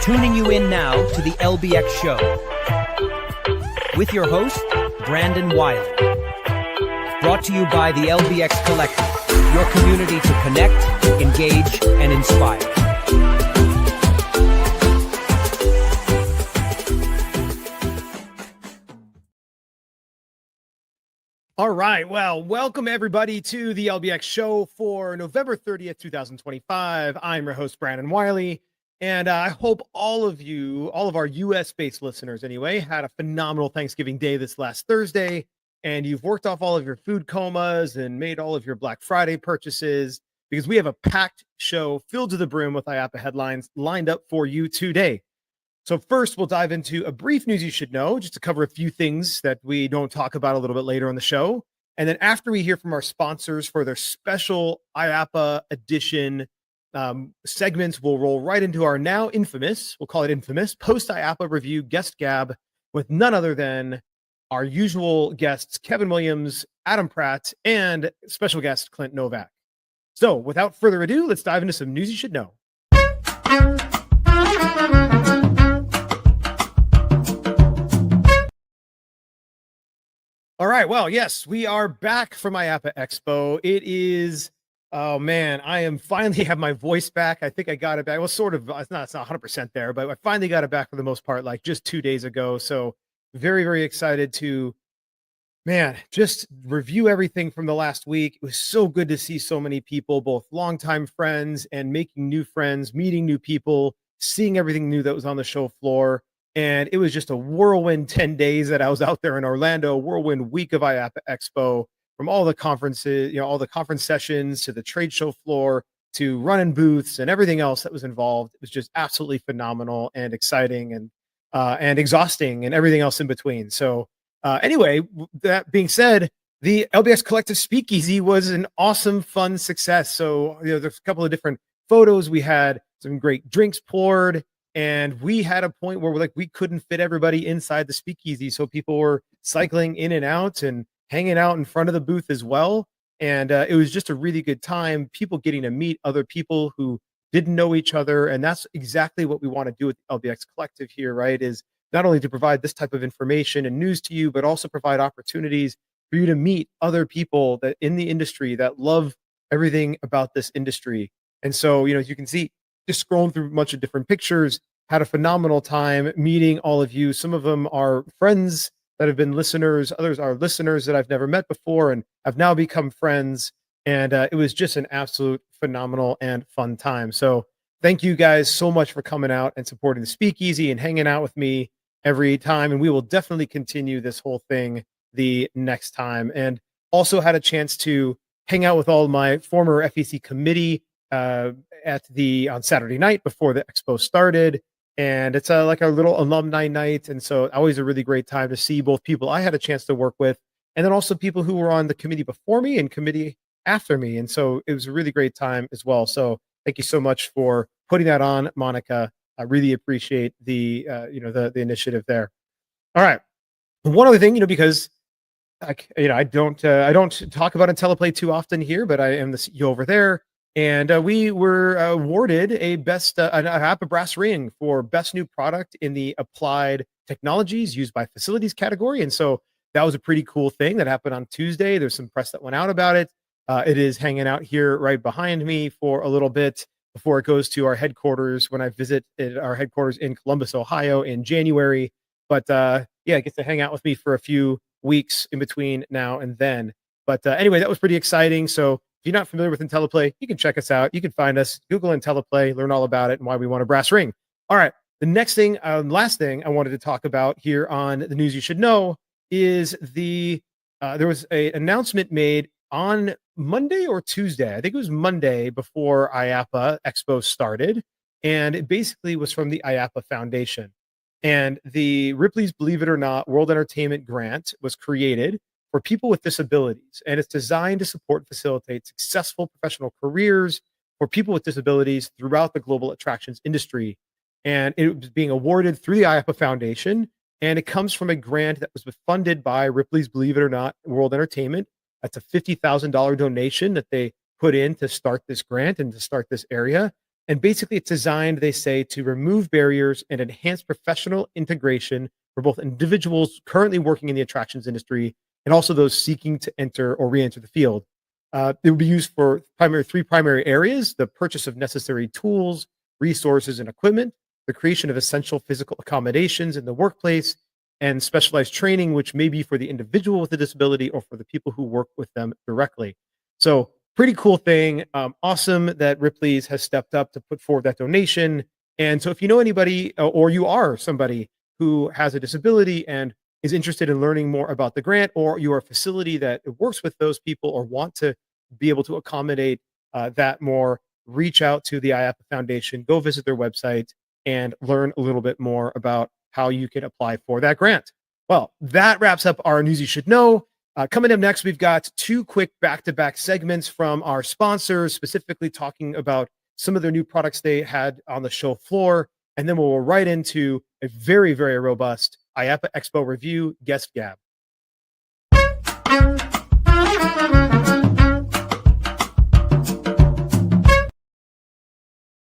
Tuning you in now to the LBX show with your host, Brandon Wiley. Brought to you by the LBX Collective, your community to connect, engage, and inspire. All right. Well, welcome everybody to the LBX show for November 30th, 2025. I'm your host, Brandon Wiley, and I hope all of our US-based listeners anyway, had a phenomenal Thanksgiving day this last Thursday, and you've worked off all of your food comas and made all of your Black Friday purchases, because we have a packed show filled to the brim with IAAPA headlines lined up for you today. So first, we'll dive into a brief news you should know, just to cover a few things that we don't talk about a little bit later on the show. And then after we hear from our sponsors for their special IAAPA edition segments, we'll roll right into our now infamous, we'll call it infamous, post-IAAPA review guest gab with none other than our usual guests, Kevin Williams, Adam Pratt, and special guest, Clint Novak. So without further ado, let's dive into some news you should know. All right. Well, yes, we are back from IAAPA Expo. It is, oh man, I am finally have my voice back. I think I got it back. Well, sort of, it's not 100% there, but I finally got it back for the most part, like just 2 days ago. So very, very excited to, man, just review everything from the last week. It was so good to see so many people, both longtime friends and making new friends, meeting new people, seeing everything new that was on the show floor. And it was just a whirlwind 10 days that I was out there in Orlando, whirlwind week of IAAPA Expo, from all the conferences, all the conference sessions to the trade show floor to running booths and everything else that was involved. It was just absolutely phenomenal and exciting and exhausting and everything else in between. So anyway, that being said, the LBX Collective Speakeasy was an awesome, fun success. So there's a couple of different photos. We had some great drinks poured. And we had a point where we couldn't fit everybody inside the speakeasy. So people were cycling in and out and hanging out in front of the booth as well. And it was just a really good time. People getting to meet other people who didn't know each other. And that's exactly what we want to do with the LBX Collective here, right? Is not only to provide this type of information and news to you, but also provide opportunities for you to meet other people that in the industry that love everything about this industry. And so, as you can see, just scrolling through a bunch of different pictures, had a phenomenal time meeting all of you. Some of them are friends that have been listeners. Others are listeners that I've never met before and have now become friends. And it was just an absolute phenomenal and fun time. So thank you guys so much for coming out and supporting the Speakeasy and hanging out with me every time. And we will definitely continue this whole thing the next time. And also had a chance to hang out with all my former FEC committee on Saturday night before the expo started. And it's like a little alumni night. And so always a really great time to see both people I had a chance to work with, and then also people who were on the committee before me and committee after me. And so it was a really great time as well. So thank you so much for putting that on, Monica. I really appreciate the initiative there. All right. One other thing, because I don't talk about IntelliPlay too often here, but I am the CEO over there. And we were awarded an IAAPA brass ring for best new product in the applied technologies used by facilities category. And so that was a pretty cool thing that happened on Tuesday. There's some press that went out about it. It is hanging out here right behind me for a little bit before it goes to our headquarters when I visit our headquarters in Columbus, Ohio in January. But it gets to hang out with me for a few weeks in between now and then. But anyway, that was pretty exciting. So if you're not familiar with IntelliPlay, you can check us out. You can find us, Google IntelliPlay, learn all about it and why we want a brass ring. All right. The next thing, last thing I wanted to talk about here on the news you should know is there was an announcement made on Monday or Tuesday. I think it was Monday before IAAPA Expo started. And it basically was from the IAAPA Foundation. And the Ripley's Believe It or Not World Entertainment Grant was created for people with disabilities, and it's designed to support and facilitate successful professional careers for people with disabilities throughout the global attractions industry. And it was being awarded through the IAAPA Foundation, and it comes from a grant that was funded by Ripley's Believe It or Not World Entertainment. That's a $50,000 donation that they put in to start this grant and to start this area. And basically, it's designed, they say, to remove barriers and enhance professional integration for both individuals currently working in the attractions industry and also those seeking to enter or re-enter the field. It will be used for three primary areas: the purchase of necessary tools, resources, and equipment, the creation of essential physical accommodations in the workplace, and specialized training, which may be for the individual with a disability or for the people who work with them directly. So pretty cool thing. Awesome that Ripley's has stepped up to put forward that donation. And so if you know anybody or you are somebody who has a disability and is interested in learning more about the grant, or you are a facility that works with those people or want to be able to accommodate that more, reach out to the IAAPA Foundation, go visit their website and learn a little bit more about how you can apply for that grant. Well, that wraps up our news you should know. Coming up next, we've got two quick back-to-back segments from our sponsors, specifically talking about some of their new products they had on the show floor. And then we'll go right into a very, very robust IAAPA Expo review guest gab.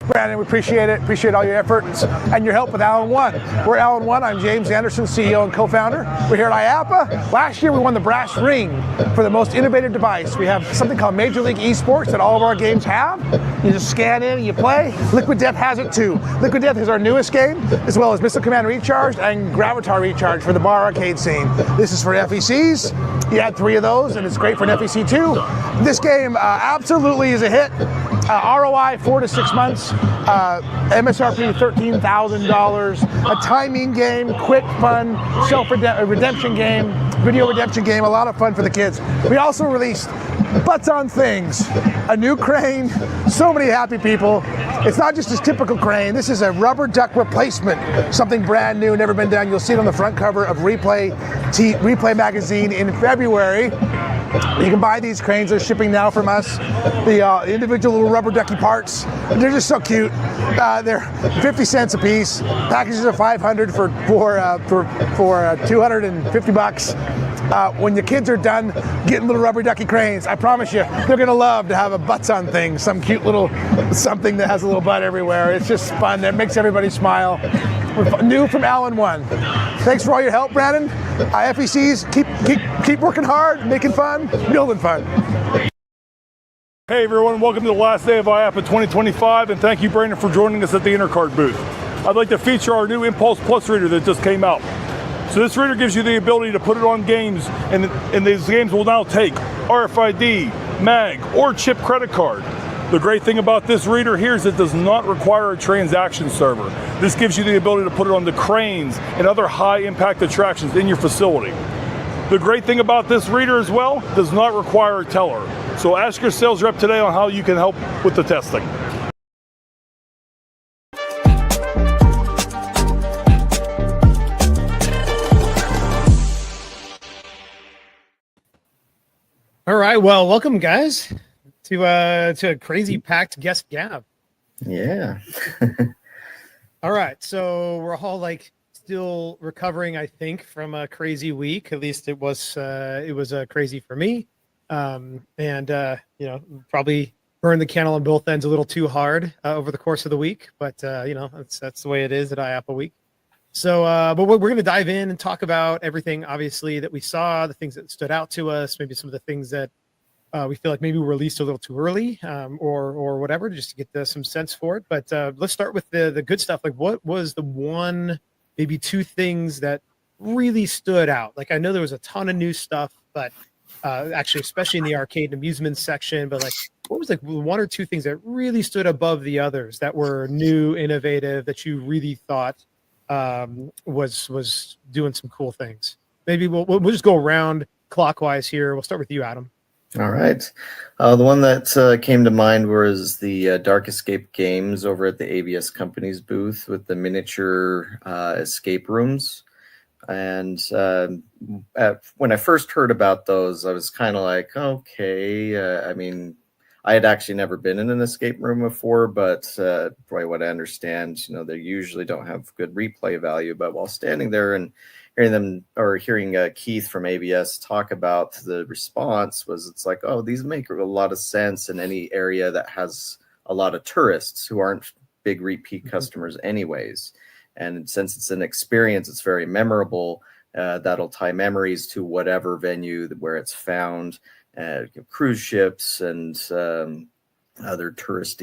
Brandon, we appreciate it. Appreciate all your efforts and your help with Allen One. We're Allen One. I'm James Anderson, CEO and co-founder. We're here at IAAPA. Last year, we won the brass ring for the most innovative device. We have something called Major League Esports that all of our games have. You just scan in and you play. Liquid Death has it too. Liquid Death is our newest game, as well as Missile Command Recharged and Gravatar Recharged for the bar arcade scene. This is for FECs. You add 3 of those, and it's great for an FEC too. This game absolutely is a hit. ROI 4 to 6 months. MSRP $13,000. A timing game, quick, fun, self-redemption game, video redemption game. A lot of fun for the kids. We also released Butts on Things, a new crane. So many happy people. It's not just a typical crane. This is a rubber duck replacement. Something brand new, never been done. You'll see it on the front cover of Replay magazine in February. You can buy these cranes. They're shipping now from us. The individual little rubber ducky parts. They're just so cute. They're 50 cents a piece. Packages are 500 for 250 bucks. When the kids are done getting little rubber ducky cranes, I promise you, they're gonna love to have a Butts on Thing, some cute little something that has a little butt everywhere. It's just fun. That makes everybody smile. We're new from Allen One. Thanks for all your help, Brandon. FECs, keep working hard, making fun, building fun. Hey everyone, welcome to the last day of IAAPA 2025, and thank you, Brandon, for joining us at the Intercard booth. I'd like to feature our new Impulse Plus reader that just came out. So this reader gives you the ability to put it on games, and these games will now take RFID, MAG, or chip credit card. The great thing about this reader here is it does not require a transaction server. This gives you the ability to put it on the cranes and other high impact attractions in your facility. The great thing about this reader as well, does not require a teller. So ask your sales rep today on how you can help with the testing. All right, well, welcome guys to a crazy packed guest gab. Yeah. All right, so we're all like still recovering, I think, from a crazy week. At least it was crazy for me. Probably burned the candle on both ends a little too hard over the course of the week, but that's the way it is at IAAPA week. So, but we're going to dive in and talk about everything, obviously, that we saw, the things that stood out to us, maybe some of the things that we feel like maybe were released a little too early, or whatever, just to get some sense for it. But let's start with the good stuff. Like, what was the one, maybe two things that really stood out? Like, I know there was a ton of new stuff, but actually, especially in the arcade and amusement section, but like, what was like one or two things that really stood above the others that were new, innovative, that you really thought was doing some cool things? Maybe we'll just go around clockwise here. We'll start with you, Adam. All right. The one that came to mind was the Dark Escape games over at the ABS Company's booth with the miniature escape rooms. And when I first heard about those, I was kind of like, okay. I mean, I had actually never been in an escape room before, but probably what I understand, they usually don't have good replay value. But while standing there and hearing Keith from ABS talk about the response, it's like, oh, these make a lot of sense in any area that has a lot of tourists who aren't big repeat customers anyways. And since it's an experience, it's very memorable. That'll tie memories to whatever venue where it's found, cruise ships and other tourist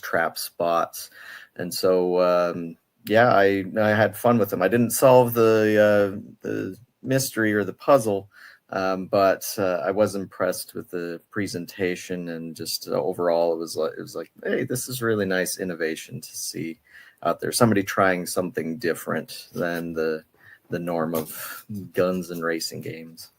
trap spots. And so, yeah, I had fun with them. I didn't solve the mystery or the puzzle, but I was impressed with the presentation, and just overall, it was like, hey, this is really nice innovation to see out there. Somebody trying something different than the norm of guns and racing games.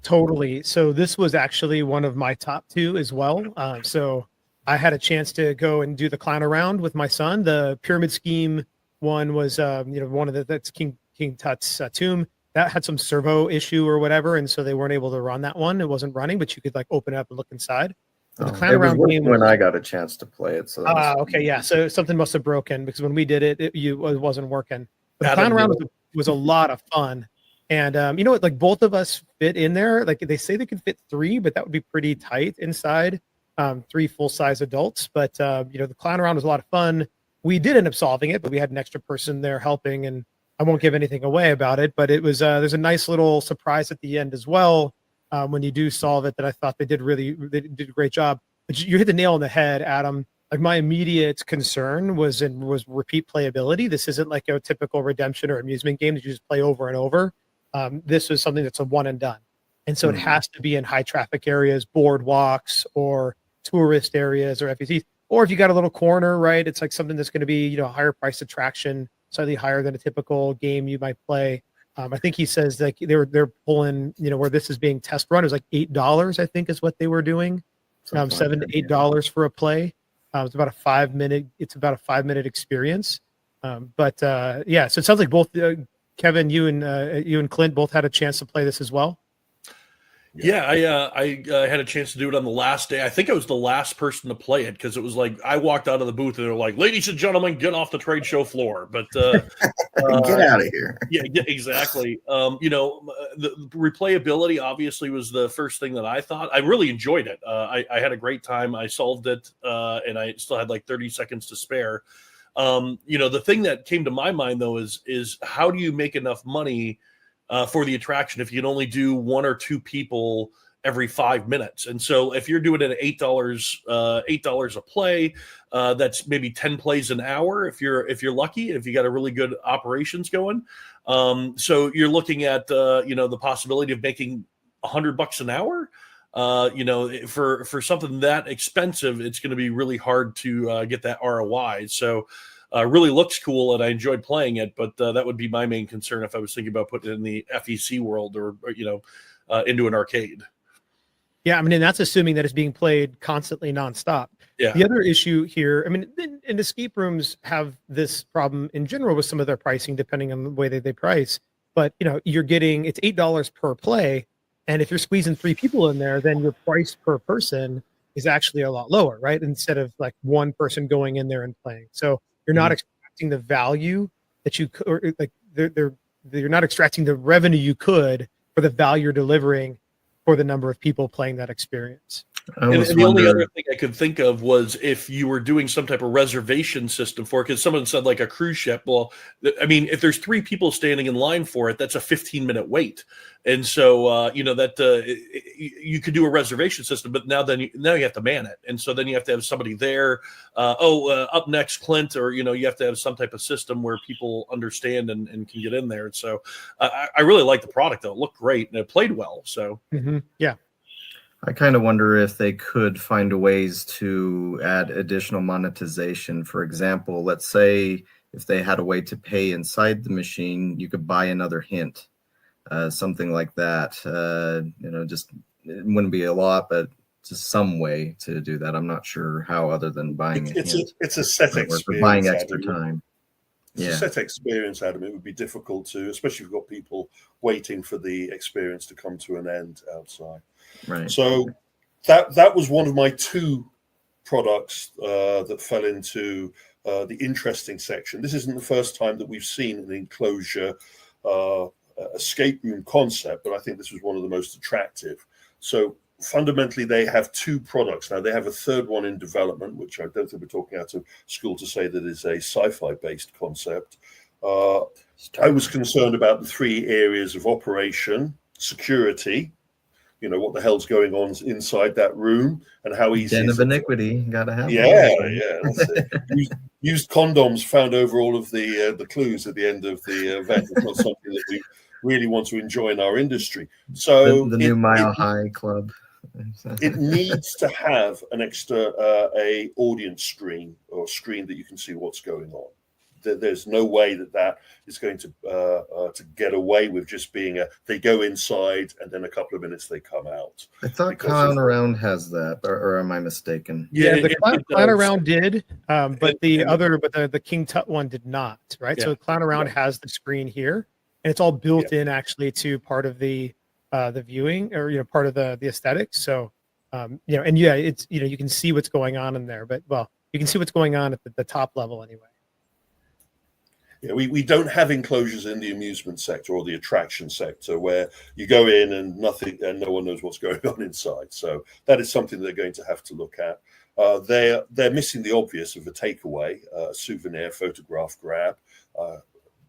Totally. So this was actually one of my top 2 as well. So I had a chance to go and do the clown around with my son. The pyramid scheme one was, one of that's King Tut's tomb that had some servo issue or whatever, and so they weren't able to run that one. It wasn't running, but you could like open it up and look inside. But the clown around game when I got a chance to play it. So okay, yeah. So something must have broken, because when we did it, it wasn't working. But the clown around was a lot of fun. And you know what, like both of us fit in there. Like they say they could fit 3, but that would be pretty tight inside. 3 full-size adults. But the clown around was a lot of fun. We did end up solving it, but we had an extra person there helping, and I won't give anything away about it. But it was there's a nice little surprise at the end as well, when you do solve it, that I thought they did a great job. But you hit the nail on the head, Adam. Like my immediate concern was repeat playability. This isn't like a typical redemption or amusement game that you just play over and over. This was something that's a one and done. And so it has to be in high traffic areas, boardwalks, or tourist areas, or FECs. Or if you got a little corner, right, it's like something that's going to be, a higher price attraction, slightly higher than a typical game you might play. I think he says like they're pulling, where this is being test run, it was like $8, I think is what they were doing. $7 to $8 for a play. It's about a 5-minute experience. Yeah, so it sounds like both Kevin, you and Clint both had a chance to play this as well. Yeah, I had a chance to do it on the last day. I think I was the last person to play it, because it was like I walked out of the booth and they're like, "Ladies and gentlemen, get off the trade show floor." But get out of here. Yeah, exactly. The replayability obviously was the first thing that I thought. I really enjoyed it. I had a great time. I solved it, and I still had like 30 seconds to spare. The thing that came to my mind though is how do you make enough money for the attraction if you can only do 1 or 2 people every 5 minutes? And so if you're doing it at $8 a play, that's maybe 10 plays an hour if you're lucky, if you got a really good operations going. So you're looking at the possibility of making $100 an hour. For something that expensive, it's going to be really hard to get that ROI. So really looks cool, and I enjoyed playing it, but that would be my main concern if I was thinking about putting it in the FEC world or into an arcade. Yeah, I mean, and that's assuming that it's being played constantly nonstop. Yeah. The other issue here, I mean, and escape rooms have this problem in general with some of their pricing, depending on the way that they price. But you're getting, it's $8 per play, and if you're squeezing 3 people in there, then your price per person is actually a lot lower, right? Instead of like one person going in there and playing. So you're not extracting the value that you could, or like you're not extracting the revenue you could for the value you're delivering for the number of people playing that experience. And the only other thing I could think of was if you were doing some type of reservation system for it, because someone said like a cruise ship. Well, I mean, if there's 3 people standing in line for it, that's a 15-minute wait. And so, you could do a reservation system, but now you have to man it. And so then you have to have somebody there. Up next, Clint, or, you have to have some type of system where people understand and can get in there. And so I really like the product, though. It looked great and it played well. So, yeah. I kind of wonder if they could find ways to add additional monetization. For example, let's say if they had a way to pay inside the machine, you could buy another hint, something like that. Just it wouldn't be a lot, but just some way to do that. I'm not sure how, other than buying a hint. It's a set experience. Or buying extra time. It's a set experience, Adam. It would be difficult to, especially if you've got people waiting for the experience to come to an end outside. Right. So that was one of my 2 products that fell into the interesting section. This isn't the first time that we've seen an enclosure escape room concept, but I think this was one of the most attractive. So fundamentally, they have two products now. They have a third one in development, which I don't think we're talking out of school to say that is a sci-fi based concept. I was concerned about the three areas of operation, security, what the hell's going on inside that room, and how easy Den is of it iniquity. Gotta have that's it. Used condoms found over all of the clues at the end of the event. It's not something that we really want to enjoy in our industry. So the new Mile High Club. It needs to have an extra a audience screen or screen that you can see what's going on. There's no way that is going to get away with just being they go inside and then a couple of minutes they come out. I thought Clown Around has that, or am I mistaken? Yeah, the Clown Around did, but the King Tut one did not, right? Yeah. So Clown Around has the screen here, and it's all built in actually to part of the viewing, or part of the aesthetics. So it's you can see what's going on in there, but you can see what's going on at the top level anyway. Yeah, we don't have enclosures in the amusement sector or the attraction sector where you go in and no one knows what's going on inside. So that is something they're going to have to look at. They're missing the obvious of a takeaway, souvenir, photograph grab.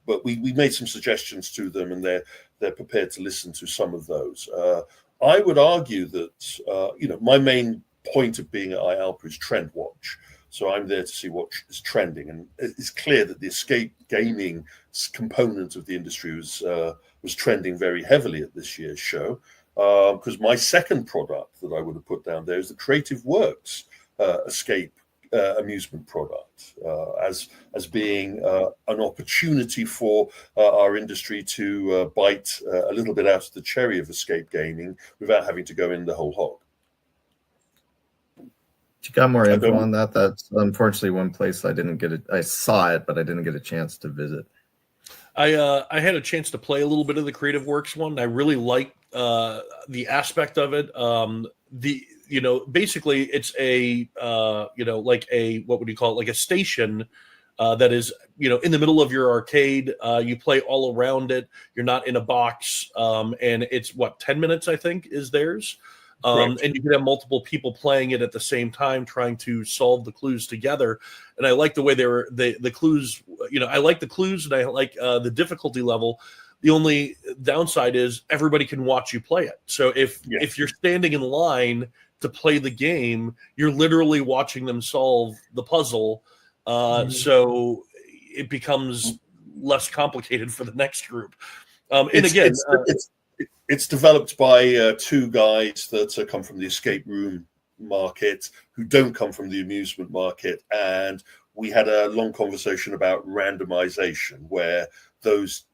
But we made some suggestions to them, and they're prepared to listen to some of those. I would argue that my main point of being at IAAPA is trend watch. So I'm there to see what is trending, and it's clear that the escape gaming component of the industry was trending very heavily at this year's show. Because my second product that I would have put down there is the Creative Works escape amusement product, as being an opportunity for our industry to bite a little bit out of the cherry of escape gaming without having to go in the whole hog. You got more info on that? That's unfortunately one place I didn't get it. I saw it, but I didn't get a chance to visit. I had a chance to play a little bit of the Creative Works one. I really like the aspect of it. Basically it's a like a, what would you call it, like a station that is in the middle of your arcade. You play all around it. You're not in a box, and it's 10 minutes I think is theirs. And you can have multiple people playing it at the same time, trying to solve the clues together. And I like the way the clues. I like the clues, and I like the difficulty level. The only downside is everybody can watch you play it. So if you're standing in line to play the game, you're literally watching them solve the puzzle. So it becomes less complicated for the next group. It's developed by two guys that come from the escape room market who don't come from the amusement market. And we had a long conversation about randomization, where those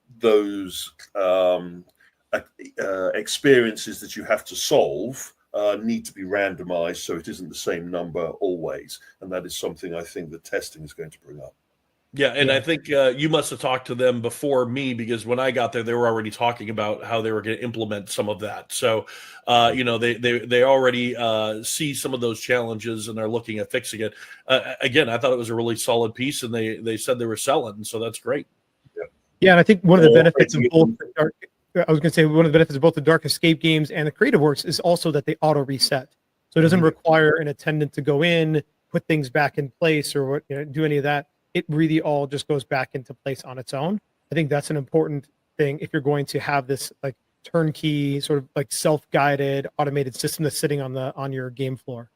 experiences that you have to solve need to be randomized, so it isn't the same number always. And that is something I think that testing is going to bring up. Yeah, and I think you must have talked to them before me, because when I got there, they were already talking about how they were going to implement some of that. So, they already see some of those challenges and are looking at fixing it. Again, I thought it was a really solid piece, and they said they were selling, so that's great. Yeah, and I think one of the benefits of both the Dark Escape games and the Creative Works is also that they auto reset, so it doesn't require an attendant to go in, put things back in place, or do any of that. It really all just goes back into place on its own. I think that's an important thing if you're going to have this like turnkey sort of like self-guided automated system that's sitting on your game floor.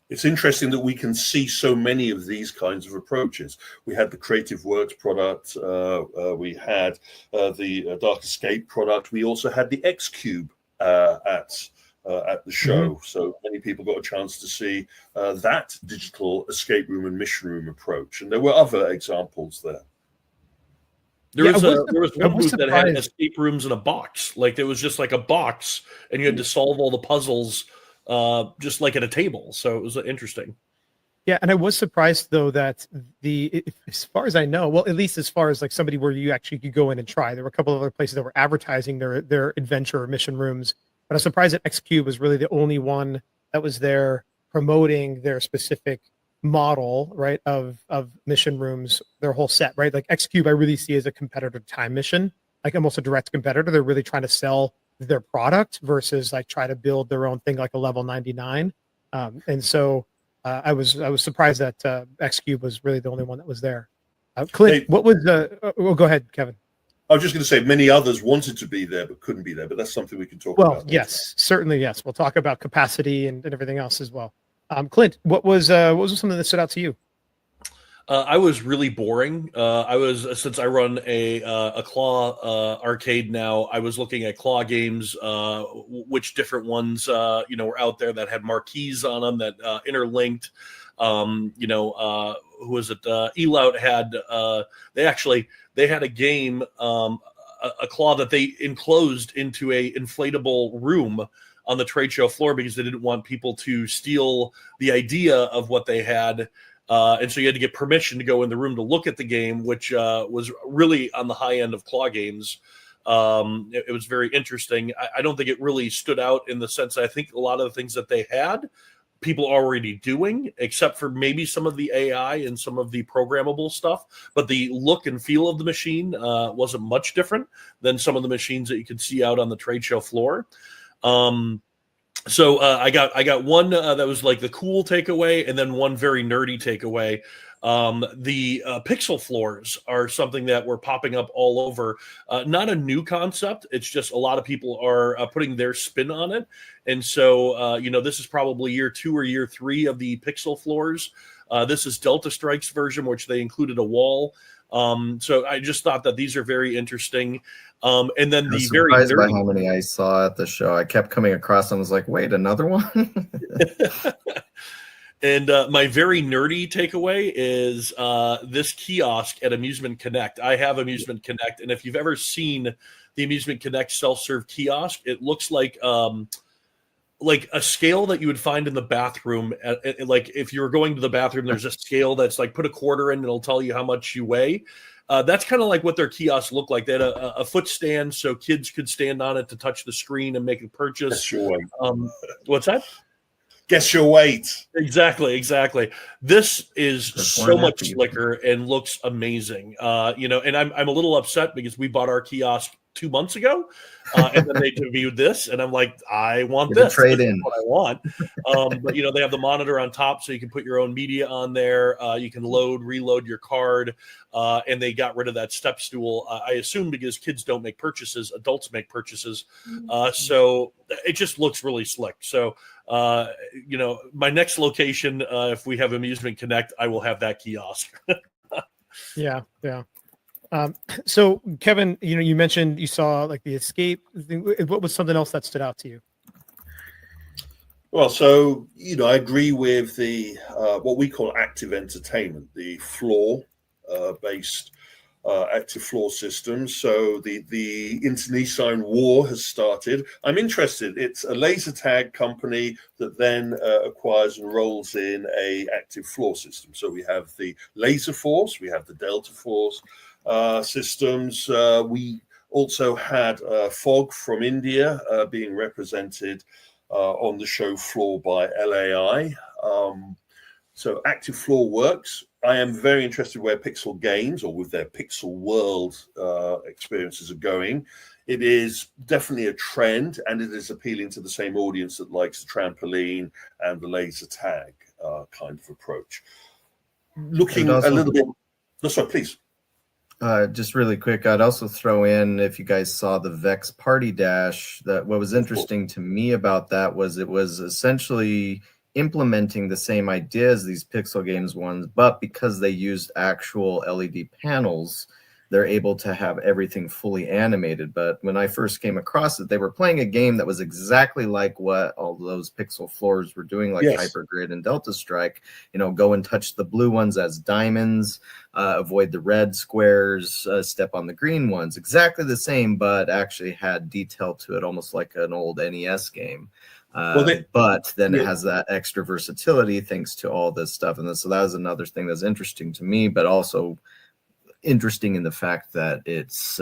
It's interesting that we can see so many of these kinds of approaches. We had the Creative Works product. We had the Dark Escape product. We also had the X Cube at the show. So many people got a chance to see that digital escape room and mission room approach. And there were other examples there. There was one booth that had escape rooms in a box. Like there was just like a box, and you had to solve all the puzzles just like at a table. So it was interesting. Yeah, and I was surprised though that as far as I know, well, at least as far as like somebody where you actually could go in and try, there were a couple of other places that were advertising their adventure or mission rooms. But I was surprised that X Cube was really the only one that was there promoting their specific model, right, of mission rooms, their whole set, right? Like X Cube I really see as a competitor to Time Mission, like almost a direct competitor. They're really trying to sell their product versus like try to build their own thing like a level 99. And so I was surprised that X Cube was really the only one that was there. Clint, what was well, go ahead, Kevin. I was just going to say many others wanted to be there but couldn't be there, but that's something we can talk about. Well, yes, certainly, yes. We'll talk about capacity and everything else as well. Clint, what was something that stood out to you? I was really boring. Since I run a claw arcade now, I was looking at claw games, which different ones were out there that had marquees on them that interlinked. Who was it? Elout had they had a game, a claw that they enclosed into a inflatable room on the trade show floor because they didn't want people to steal the idea of what they had. And so you had to get permission to go in the room to look at the game, which was really on the high end of claw games. It was very interesting. I don't think it really stood out in the sense that I think a lot of the things that they had, people are already doing, except for maybe some of the AI and some of the programmable stuff. But the look and feel of the machine wasn't much different than some of the machines that you could see out on the trade show floor. So I got one that was like the cool takeaway, and then one very nerdy takeaway. The pixel floors are something that were popping up all over. Not a new concept. It's just a lot of people are putting their spin on it. And so, this is probably year 2 or year 3 of the pixel floors. This is Delta Strike's version, which they included a wall. So I just thought that these are very interesting. And then the very surprised by how many I saw at the show. I kept coming across and I was like, wait, another one? And my very nerdy takeaway is this kiosk at Amusement Connect. I have Amusement Connect, and if you've ever seen the Amusement Connect self-serve kiosk, it looks like a scale that you would find in the bathroom. Like if you were going to the bathroom, there's a scale that's like put a quarter in and it'll tell you how much you weigh. That's kind of like what their kiosks look like. They had a foot stand so kids could stand on it to touch the screen and make a purchase. Sure. What's that? Guess your weight. Exactly. This is so much slicker and looks amazing. And I'm a little upset because we bought our kiosk 2 months ago, and then they debuted this, and I'm like, I want this. Trade this in. is what I want. But they have the monitor on top, so you can put your own media on there. You can reload your card, and they got rid of that step stool. I assume because kids don't make purchases, adults make purchases. So it just looks really slick. So. My next location, if we have Amusement Connect, I will have that kiosk. Yeah. So Kevin, you mentioned you saw like the escape thing. What was something else that stood out to you? Well, so, I agree with the what we call active entertainment, the floor based active floor systems. So the internecine war has started. I'm interested. It's a laser tag company that then acquires and rolls in a active floor system. So we have the Laser Force, we have the Delta Force systems. We also had Fog from India being represented on the show floor by LAI. So active floor works. I am very interested where Pixel Games or with their Pixel World experiences are going. It is definitely a trend, and it is appealing to the same audience that likes the trampoline and the laser tag kind of approach. Looking a little bit. No, sorry, please. Just really quick, I'd also throw in, if you guys saw the Vex Party Dash, that what was interesting to me about that was it was essentially implementing the same idea as these Pixel Games ones, but because they used actual LED panels, they're able to have everything fully animated. But when I first came across it, they were playing a game that was exactly like what all those Pixel floors were doing, like Hypergrid and Delta Strike. Go and touch the blue ones as diamonds, avoid the red squares, step on the green ones. Exactly the same, but actually had detail to it, almost like an old NES game. But then it has that extra versatility thanks to all this stuff. And so that was another thing that's interesting to me, but also interesting in the fact that it's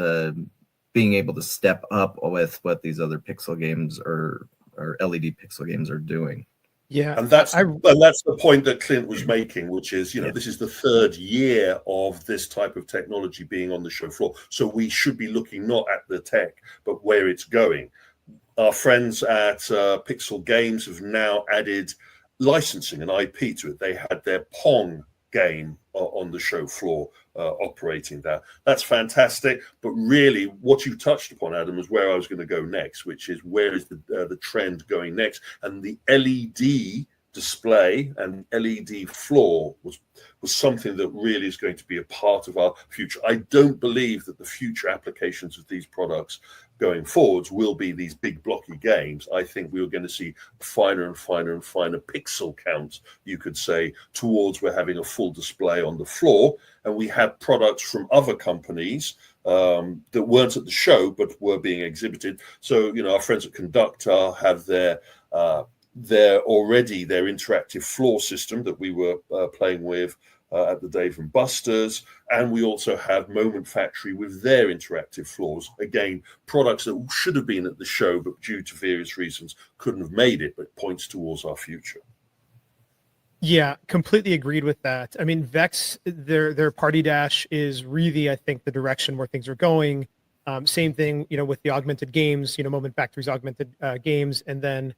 being able to step up with what these other Pixel games or LED Pixel games are doing. Yeah, and that's the point that Clint was making, which is, this is the 3rd year of this type of technology being on the show floor. So we should be looking not at the tech, but where it's going. our friends at Pixel Games have now added licensing and IP to it. They had their Pong game on the show floor operating that. That's fantastic. But really, what you touched upon, Adam, is where I was going to go next, which is where is the trend going next? And the LED display and LED floor was something that really is going to be a part of our future. I don't believe that the future applications of these products going forwards will be these big blocky games. I think we're going to see finer and finer and finer pixel count, you could say, towards we're having a full display on the floor. And we had products from other companies that weren't at the show but were being exhibited. So, you know, our friends at Conductor have their interactive floor system that we were playing with at the Dave and Buster's, and we also have Moment Factory with their interactive floors. Again, products that should have been at the show, but due to various reasons couldn't have made it, but points towards our future. Yeah, completely agreed with that. I mean, Vex, their Party Dash is really, I think, the direction where things are going. Same thing, you know, with the augmented games, you know, Moment Factory's augmented games, and then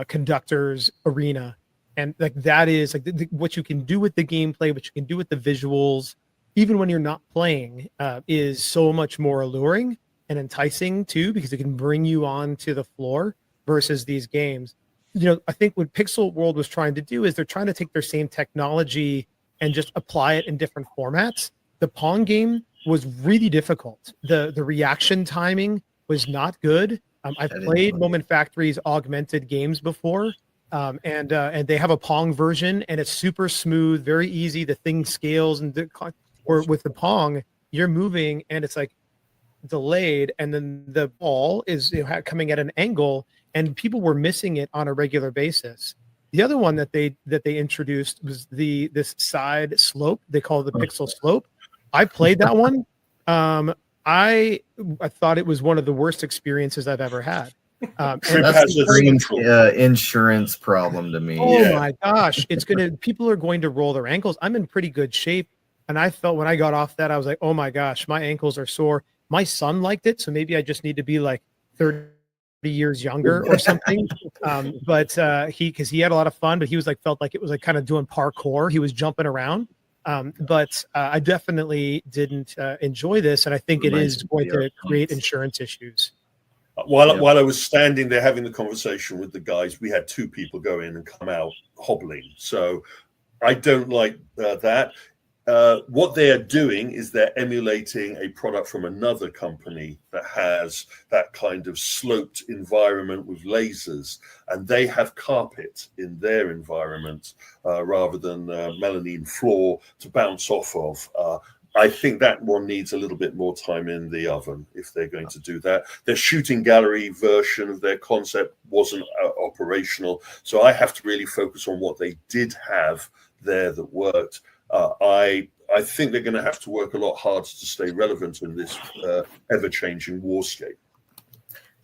Conductor's Arena. And like that is like what you can do with the gameplay, what you can do with the visuals, even when you're not playing, is so much more alluring and enticing too, because it can bring you onto the floor versus these games. You know, I think what Pixel World was trying to do is they're trying to take their same technology and just apply it in different formats. The Pong game was really difficult. The reaction timing was not good. I've played Moment Factory's augmented games before. And they have a Pong version, and it's super smooth, very easy. The thing scales, and or with the Pong, you're moving, and it's like delayed, and then the ball is coming at an angle, and people were missing it on a regular basis. The other one that they introduced was this side slope. They call it the pixel slope. I played that one. I thought it was one of the worst experiences I've ever had. That's a insurance problem to me. Oh my gosh, people are going to roll their ankles. I'm in pretty good shape, and I felt when I got off that, I was like, oh my gosh, my ankles are sore. My son liked it, so maybe I just need to be like 30 years younger or something. But he had a lot of fun, but he was like felt like it was like kind of doing parkour. He was jumping around. But I definitely didn't enjoy this, and I think it is going to create insurance issues. While I was standing there having the conversation with the guys, we had two people go in and come out hobbling. So I don't like that. What they are doing is they're emulating a product from another company that has that kind of sloped environment with lasers, and they have carpet in their environment rather than melamine floor to bounce off of. I think that one needs a little bit more time in the oven if they're going to do that. Their shooting gallery version of their concept wasn't operational, so I have to really focus on what they did have there that worked. I think they're going to have to work a lot harder to stay relevant in this ever-changing warscape.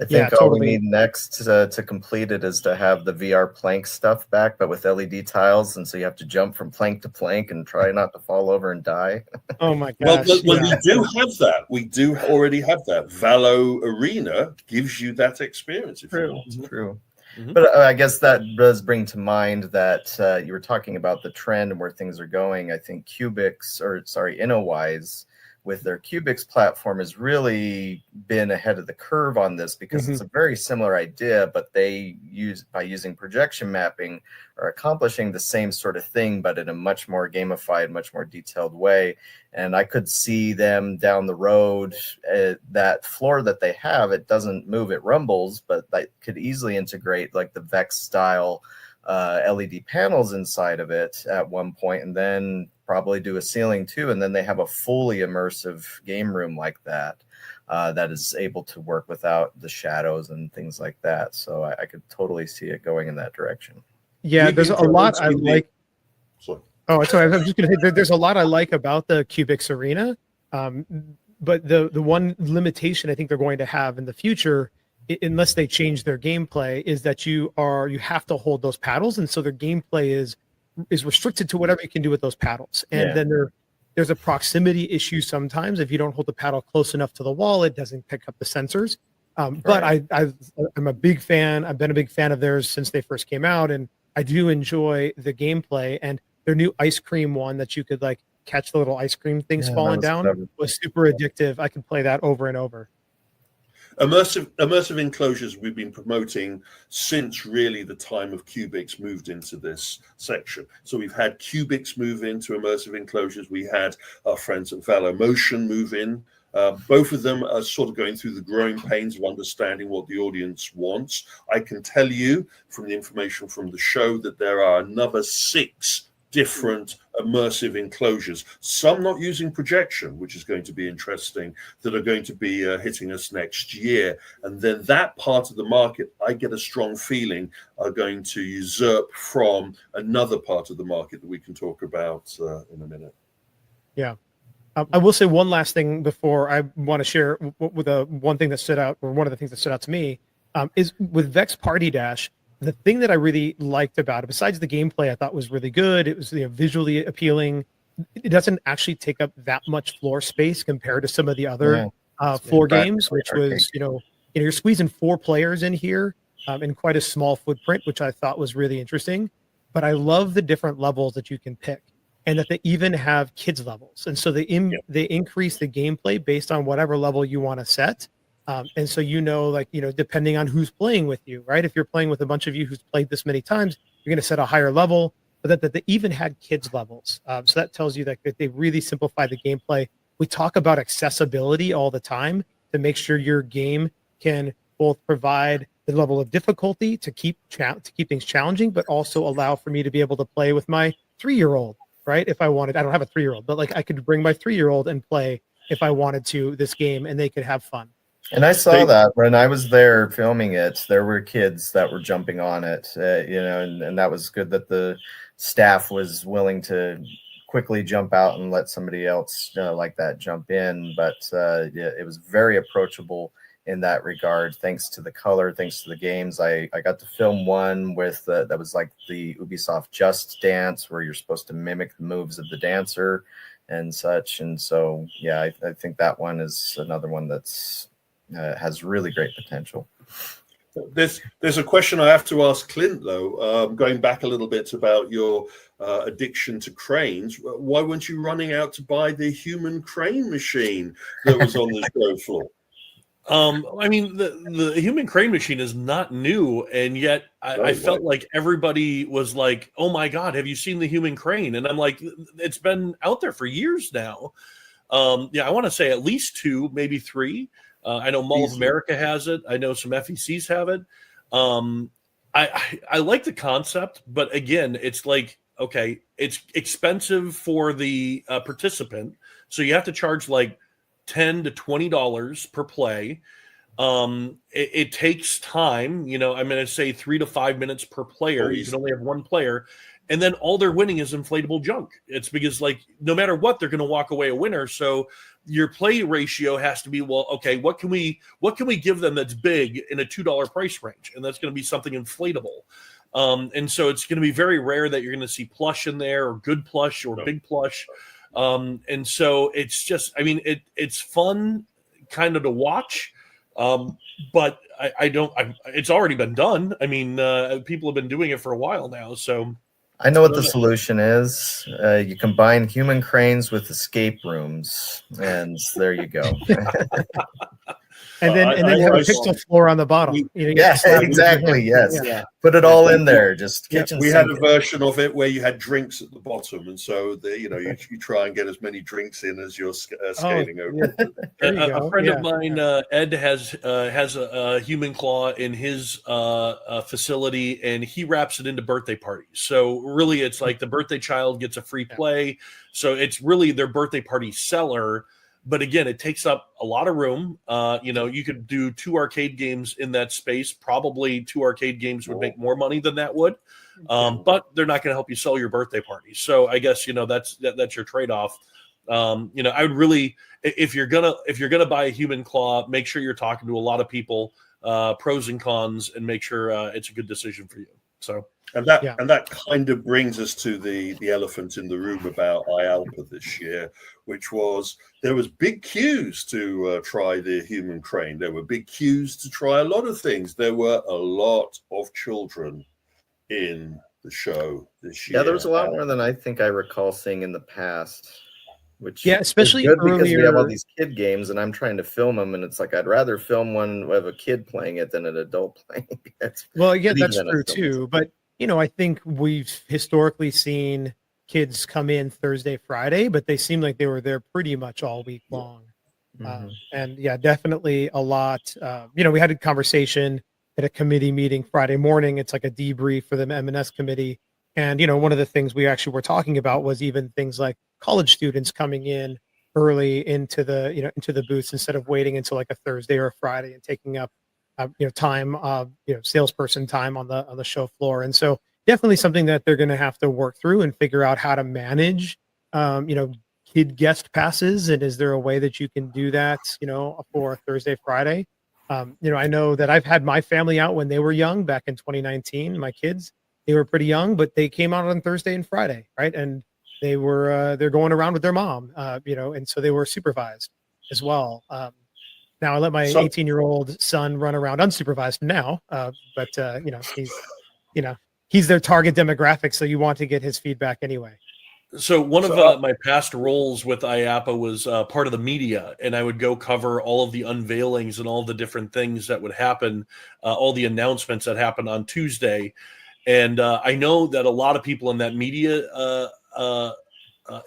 I think all we need next to complete it is to have the VR plank stuff back, but with LED tiles, and so you have to jump from plank to plank and try not to fall over and die. Oh my gosh! Well, we do have that. We do already have that. Valo Arena gives you that experience. If you want. True. Mm-hmm. But I guess that does bring to mind that you were talking about the trend and where things are going. I think InnoWise with their Cubix platform has really been ahead of the curve on this, because it's a very similar idea, but they by using projection mapping are accomplishing the same sort of thing, but in a much more gamified, much more detailed way. And I could see them down the road, that floor that they have, it doesn't move, it rumbles, but that could easily integrate like the Vex style LED panels inside of it at one point, and then probably do a ceiling too, and then they have a fully immersive game room like that that is able to work without the shadows and things like that. So I could totally see it going in that direction. Yeah, there's a lot I like. Oh, sorry, I'm just going to say there's a lot I like about the Cubix Arena, but the one limitation I think they're going to have in the future, unless they change their gameplay, is that you have to hold those paddles, and so their gameplay is restricted to whatever you can do with those paddles. And then there's a proximity issue sometimes. If you don't hold the paddle close enough to the wall, it doesn't pick up the sensors. But I'm a big fan. I've been a big fan of theirs since they first came out, and I do enjoy the gameplay. And their new ice cream one that you could like catch the little ice cream things falling down was super addictive. I could play that over and over. Immersive enclosures we've been promoting since really the time of Cubics moved into this section. So we've had Cubics move into immersive enclosures. We had our friends at ValoMotion move in. Both of them are sort of going through the growing pains of understanding what the audience wants. I can tell you from the information from the show that there are another 6 different immersive enclosures, some not using projection, which is going to be interesting, that are going to be hitting us next year. And then that part of the market, I get a strong feeling, are going to usurp from another part of the market that we can talk about in a minute. Yeah. I will say one last thing before I want to share with one thing that stood out, or one of the things that stood out to me, is with Vex Party Dash. The thing that I really liked about it, besides the gameplay, I thought was really good. It was visually appealing. It doesn't actually take up that much floor space compared to some of the other floor games, which was, you're squeezing 4 players in here in quite a small footprint, which I thought was really interesting. But I love the different levels that you can pick, and that they even have kids levels. And so they increase the gameplay based on whatever level you want to set. And so, depending on who's playing with you, right? If you're playing with a bunch of you who's played this many times, you're going to set a higher level, but that they even had kids levels. So that tells you that they really simplify the gameplay. We talk about accessibility all the time to make sure your game can both provide the level of difficulty to keep things challenging, but also allow for me to be able to play with my 3-year-old, right? If I wanted, I don't have a 3-year-old, but like I could bring my 3-year-old and play if I wanted to this game, and they could have fun. And I saw that when I was there filming it, there were kids that were jumping on it, and that was good that the staff was willing to quickly jump out and let somebody else like that jump in. But it was very approachable in that regard, thanks to the color, thanks to the games. I got to film one with that was like the Ubisoft Just Dance, where you're supposed to mimic the moves of the dancer and such. And so, yeah, I think that one is another one that's has really great potential. There's a question I have to ask Clint, though, going back a little bit about your addiction to cranes. Why weren't you running out to buy the human crane machine that was on the show floor? I mean, the human crane machine is not new, and yet I felt like everybody was like, "Oh my God, have you seen the human crane?" And I'm like, "It's been out there for years now." I want to say at least 2, maybe 3. I know Mall of America has it. I know some FECs have it. I like the concept, but again, it's like, okay, it's expensive for the participant, so you have to charge like $10 to $20 per play. It takes time. I'm going to say 3 to 5 minutes per player. You can only have 1 player. And then all they're winning is inflatable junk. It's because, like, no matter what, they're going to walk away a winner. So your play ratio has to be, well, okay, what can we give them that's big in a $2 price range? And that's going to be something inflatable. And so it's going to be very rare that you're going to see plush in there, or good plush, or big plush. And so it's just, I mean, it's fun kind of to watch. But it's already been done. I mean, people have been doing it for a while now. So I know what the solution is. You combine human cranes with escape rooms, and there you go. And then you have a pixel floor on the bottom. Yes, exactly. Yes. Yeah. Put it all in there. Just kitchen. We had a version of it where you had drinks at the bottom, and so you try and get as many drinks in as you're scaling over. A friend of mine, Ed, has a human claw in his facility, and he wraps it into birthday parties. So really, it's like the birthday child gets a free play. So it's really their birthday party seller. But again, it takes up a lot of room. You could do 2 arcade games in that space. Probably 2 arcade games would make more money than that would. But they're not going to help you sell your birthday party. So I guess that's your trade-off. I would really, if you're gonna buy a human claw, make sure you're talking to a lot of people, pros and cons, and make sure it's a good decision for you. So. And that kind of brings us to the elephant in the room about IAAPA this year, which was there was big queues to try the human crane. There were big queues to try a lot of things. There were a lot of children in the show this year. Yeah, there was a lot more than I think I recall seeing in the past. Which especially is good earlier, because we have all these kid games, and I'm trying to film them, and it's like I'd rather film one with a kid playing it than an adult playing it. that's true too. But I think we've historically seen kids come in Thursday, Friday, but they seem like they were there pretty much all week long. And definitely a lot. We had a conversation at a committee meeting Friday morning. It's like a debrief for the M&S committee. And, one of the things we actually were talking about was even things like college students coming in early into the booths instead of waiting until like a Thursday or a Friday and taking up time, salesperson time on the show floor. And so definitely something that they're going to have to work through and figure out how to manage, kid guest passes. And is there a way that you can do that, for Thursday, Friday? I know that I've had my family out when they were young back in 2019, my kids, they were pretty young, but they came out on Thursday and Friday. Right. And they're going around with their mom, and so they were supervised as well. Now I let my 18-year-old son run around unsupervised now, but he's their target demographic, so you want to get his feedback anyway. So one of my past roles with IAAPA was part of the media, and I would go cover all of the unveilings and all the different things that would happen, all the announcements that happened on Tuesday. And I know that a lot of people in that media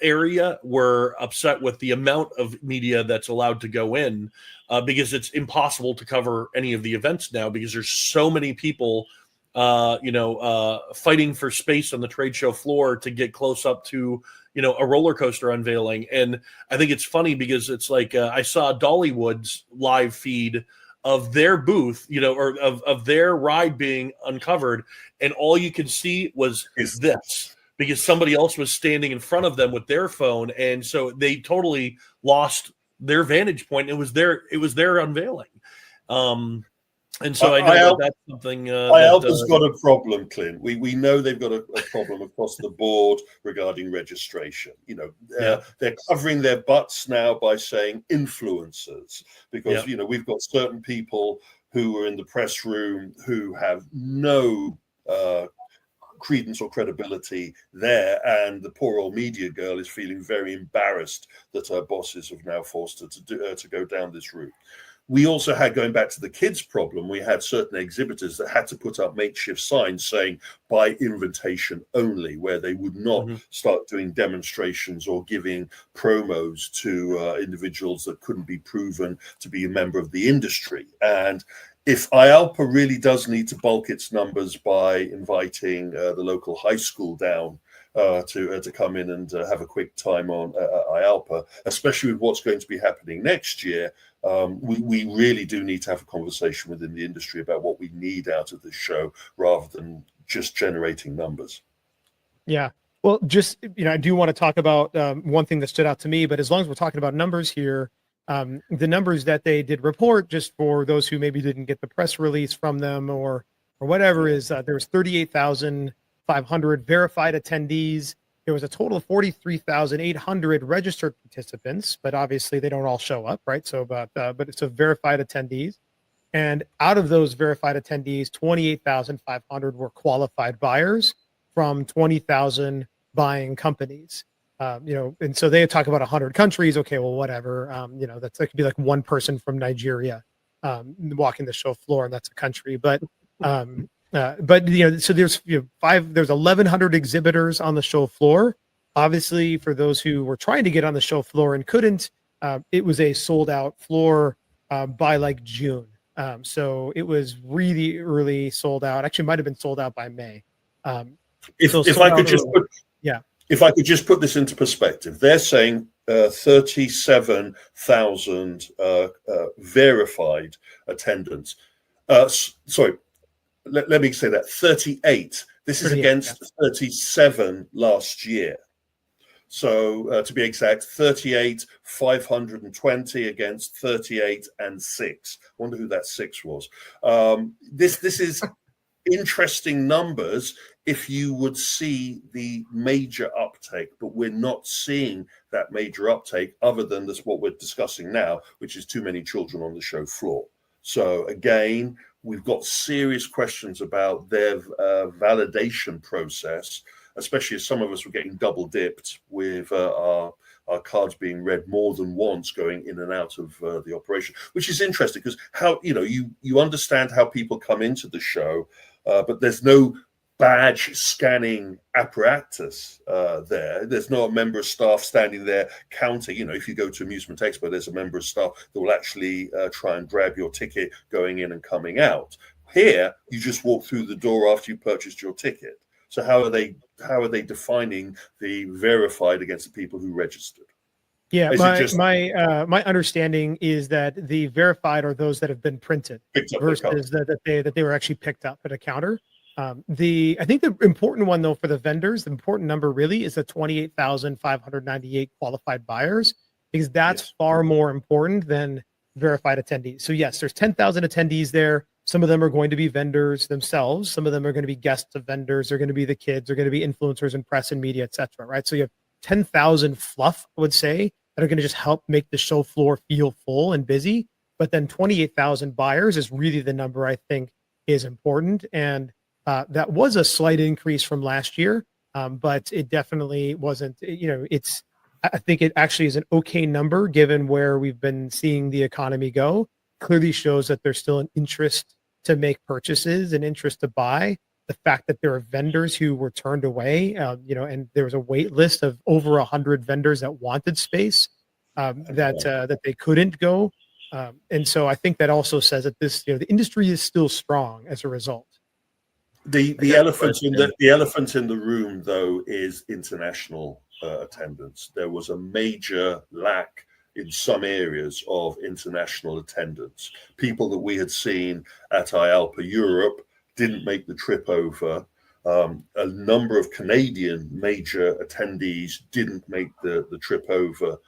area were upset with the amount of media that's allowed to go in, because it's impossible to cover any of the events now because there's so many people fighting for space on the trade show floor to get close up to a roller coaster unveiling. And I think it's funny because it's like I saw Dollywood's live feed of their booth, or of their ride being uncovered, and all you could see was this, because somebody else was standing in front of them with their phone, and so they totally lost their vantage point. It was their unveiling, and so I know that's something. IAAPA's got a problem, Clint. We know they've got a problem across the board regarding registration. They're covering their butts now by saying influencers, because we've got certain people who are in the press room who have no credence or credibility there, and the poor old media girl is feeling very embarrassed that her bosses have now forced her to go down this route. We also had, going back to the kids problem, we had certain exhibitors that had to put up makeshift signs saying by invitation only, where they would not start doing demonstrations or giving promos to individuals that couldn't be proven to be a member of the industry. And if IAAPA really does need to bulk its numbers by inviting the local high school down to come in and have a quick time on IAAPA, especially with what's going to be happening next year, we really do need to have a conversation within the industry about what we need out of this show rather than just generating numbers. Yeah. Well, just, I do want to talk about one thing that stood out to me, but as long as we're talking about numbers here, the numbers that they did report, just for those who maybe didn't get the press release from them or whatever, is there was 38,500 verified attendees. There was a total of 43,800 registered participants, but obviously they don't all show up, right? So, but it's a verified attendees, and out of those verified attendees, 28,500 were qualified buyers from 20,000 buying companies. And so they talk about 100 countries. Okay, well, whatever. That could be like one person from Nigeria walking the show floor, and that's a country. But so there's 1,100 exhibitors on the show floor. Obviously, for those who were trying to get on the show floor and couldn't, it was a sold out floor by like June. So it was really early sold out. Actually, might have been sold out by May. If I could just put this into perspective, they're saying 37,000 verified attendance. Sorry, let me say that 38. This is against 37 last year. So to be exact, 38,520 against 38 and 6. I wonder who that 6 was. This is interesting numbers if you would see the major uptake, but we're not seeing that major uptake other than this what we're discussing now, which is too many children on the show floor. So again, we've got serious questions about their validation process, especially as some of us were getting double dipped with our cards being read more than once going in and out of the operation, which is interesting because how, you understand how people come into the show, but there's no badge scanning apparatus there. There's not a member of staff standing there counting. If you go to Amusement Expo, there's a member of staff that will actually try and grab your ticket going in and coming out. Here, you just walk through the door after you purchased your ticket. So how are they defining the verified against the people who registered? Yeah, my understanding is that the verified are those that have been printed versus that they were actually picked up at a counter. I think the important one though for the vendors, the important number really is the 28,598 qualified buyers, because that's far more important than verified attendees. So yes, there's 10,000 attendees there. Some of them are going to be vendors themselves. Some of them are going to be guests of vendors. They're going to be the kids. They're going to be influencers and press and media, etc. Right? So you have 10,000 fluff, I would say, that are going to just help make the show floor feel full and busy. But then 28,000 buyers is really the number I think is important. And that was a slight increase from last year, but it definitely wasn't, I think it actually is an okay number given where we've been seeing the economy go. Clearly shows that there's still an interest to make purchases, an interest to buy. The fact that there are vendors who were turned away, and there was a wait list of over 100 vendors that wanted space that they couldn't go. And so I think that also says that the industry is still strong as a result. The elephant in the room, though, is international attendance. There was a major lack in some areas of international attendance. People that we had seen at IAAPA Europe didn't make the trip over. A number of Canadian major attendees didn't make the trip over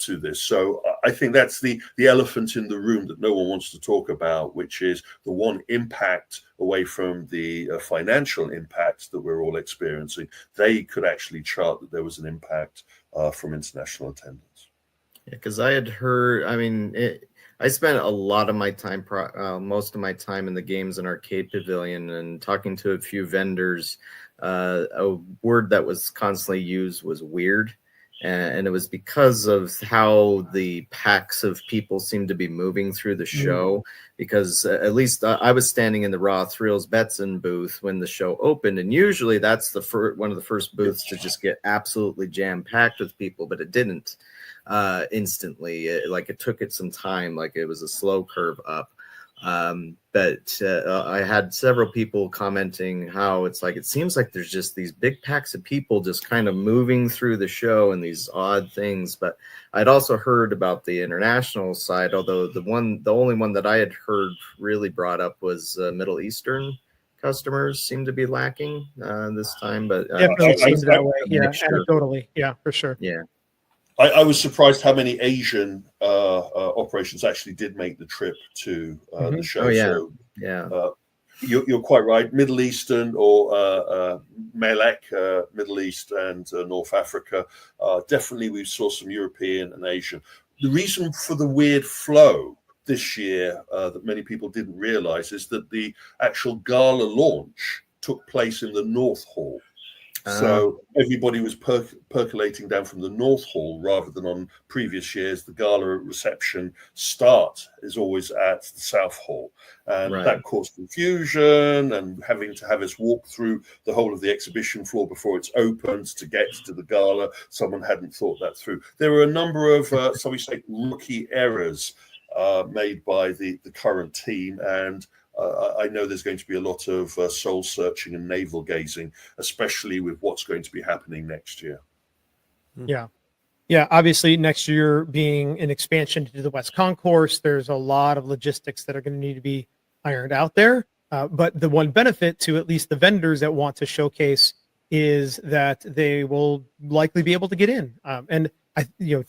to this. So I think that's the elephant in the room that no one wants to talk about, which is the one impact away from the financial impact that we're all experiencing. They could actually chart that there was an impact from international attendance. Yeah, because I had heard, I spent a lot of my time, most of my time in the games and arcade pavilion and talking to a few vendors. A word that was constantly used was weird. And it was because of how the packs of people seemed to be moving through the show. Because at least I was standing in the Raw Thrills Betson booth when the show opened. And usually that's one of the first booths to just get absolutely jam-packed with people, but it didn't. Instantly, it took it some time, like it was a slow curve up. But I had several people commenting how it seems like there's just these big packs of people just kind of moving through the show and these odd things. But I'd also heard about the international side, although the only one that I had heard really brought up was Middle Eastern customers seem to be lacking this time. But definitely seems that way. Yeah, anecdotally. Yeah, for sure. Yeah. I was surprised how many Asian operations actually did make the trip to the show. Oh, yeah. So, yeah. You're quite right. Middle Eastern or MELEC, Middle East and North Africa. Definitely we saw some European and Asian. The reason for the weird flow this year that many people didn't realize is that the actual gala launch took place in the North Hall. So everybody was percolating down from the North Hall rather than on previous years. The gala reception start is always at the South Hall. And that caused confusion and having to have us walk through the whole of the exhibition floor before it's opened to get to the gala. Someone hadn't thought that through. There were a number of, shall we say, rookie errors made by the current team. And I know there's going to be a lot of soul searching and navel gazing, especially with what's going to be happening next year. Yeah. Yeah. Obviously, next year being an expansion to the West Concourse, there's a lot of logistics that are going to need to be ironed out there. But the one benefit to at least the vendors that want to showcase is that they will likely be able to get in. And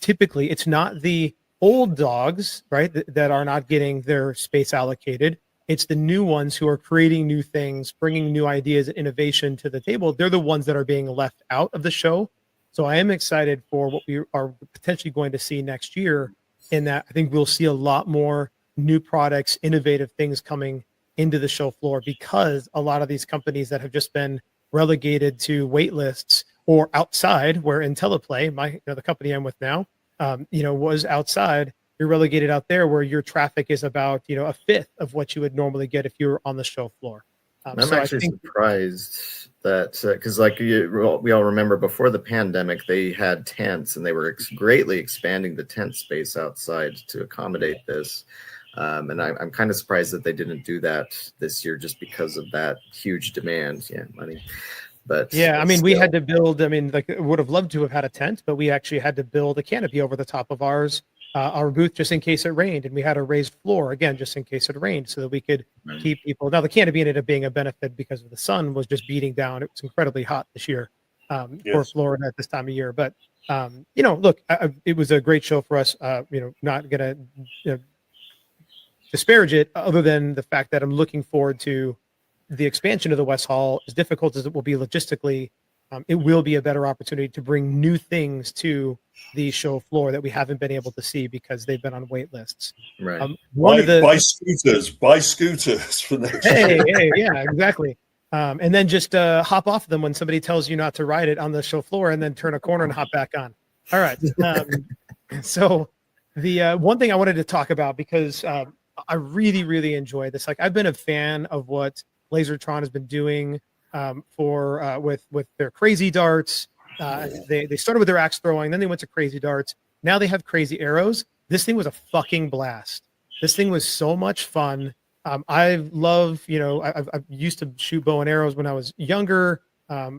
typically it's not the old dogs, right, that are not getting their space allocated. It's the new ones who are creating new things, bringing new ideas and innovation to the table. They're the ones that are being left out of the show. So I am excited for what we are potentially going to see next year, in that I think we'll see a lot more new products, innovative things coming into the show floor, because a lot of these companies that have just been relegated to wait lists or outside, where IntelliPlay, the company I'm with now, was outside. You're relegated out there where your traffic is about, a fifth of what you would normally get if you were on the show floor. I'm actually surprised that, because we all remember before the pandemic, they had tents and they were greatly expanding the tent space outside to accommodate this. And I'm kind of surprised that they didn't do that this year, just because of that huge demand. Yeah, money. But yeah, we had to build, would have loved to have had a tent, but we actually had to build a canopy over the top of our booth just in case it rained. And we had a raised floor, again, just in case it rained, so that we could keep people. Now, the canopy ended up being a benefit because of the sun was just beating down. It was incredibly hot this year for Florida at this time of year. But, look, it was a great show for us. Not going to disparage it, other than the fact that I'm looking forward to the expansion of the West Hall. As difficult as it will be logistically, it will be a better opportunity to bring new things to the show floor that we haven't been able to see because they've been on wait lists. Right. Buy scooters for next year. Hey, yeah, exactly. And then just hop off them when somebody tells you not to ride it on the show floor, and then turn a corner and hop back on. All right. So the one thing I wanted to talk about, because I really, really enjoy this. Like, I've been a fan of what Lasertron has been doing with their Krazy darts. They started with their axe throwing, then they went to Krazy darts. Now they have Krazy arrows. This thing was a fucking blast. This thing was so much fun. I used to shoot bow and arrows when I was younger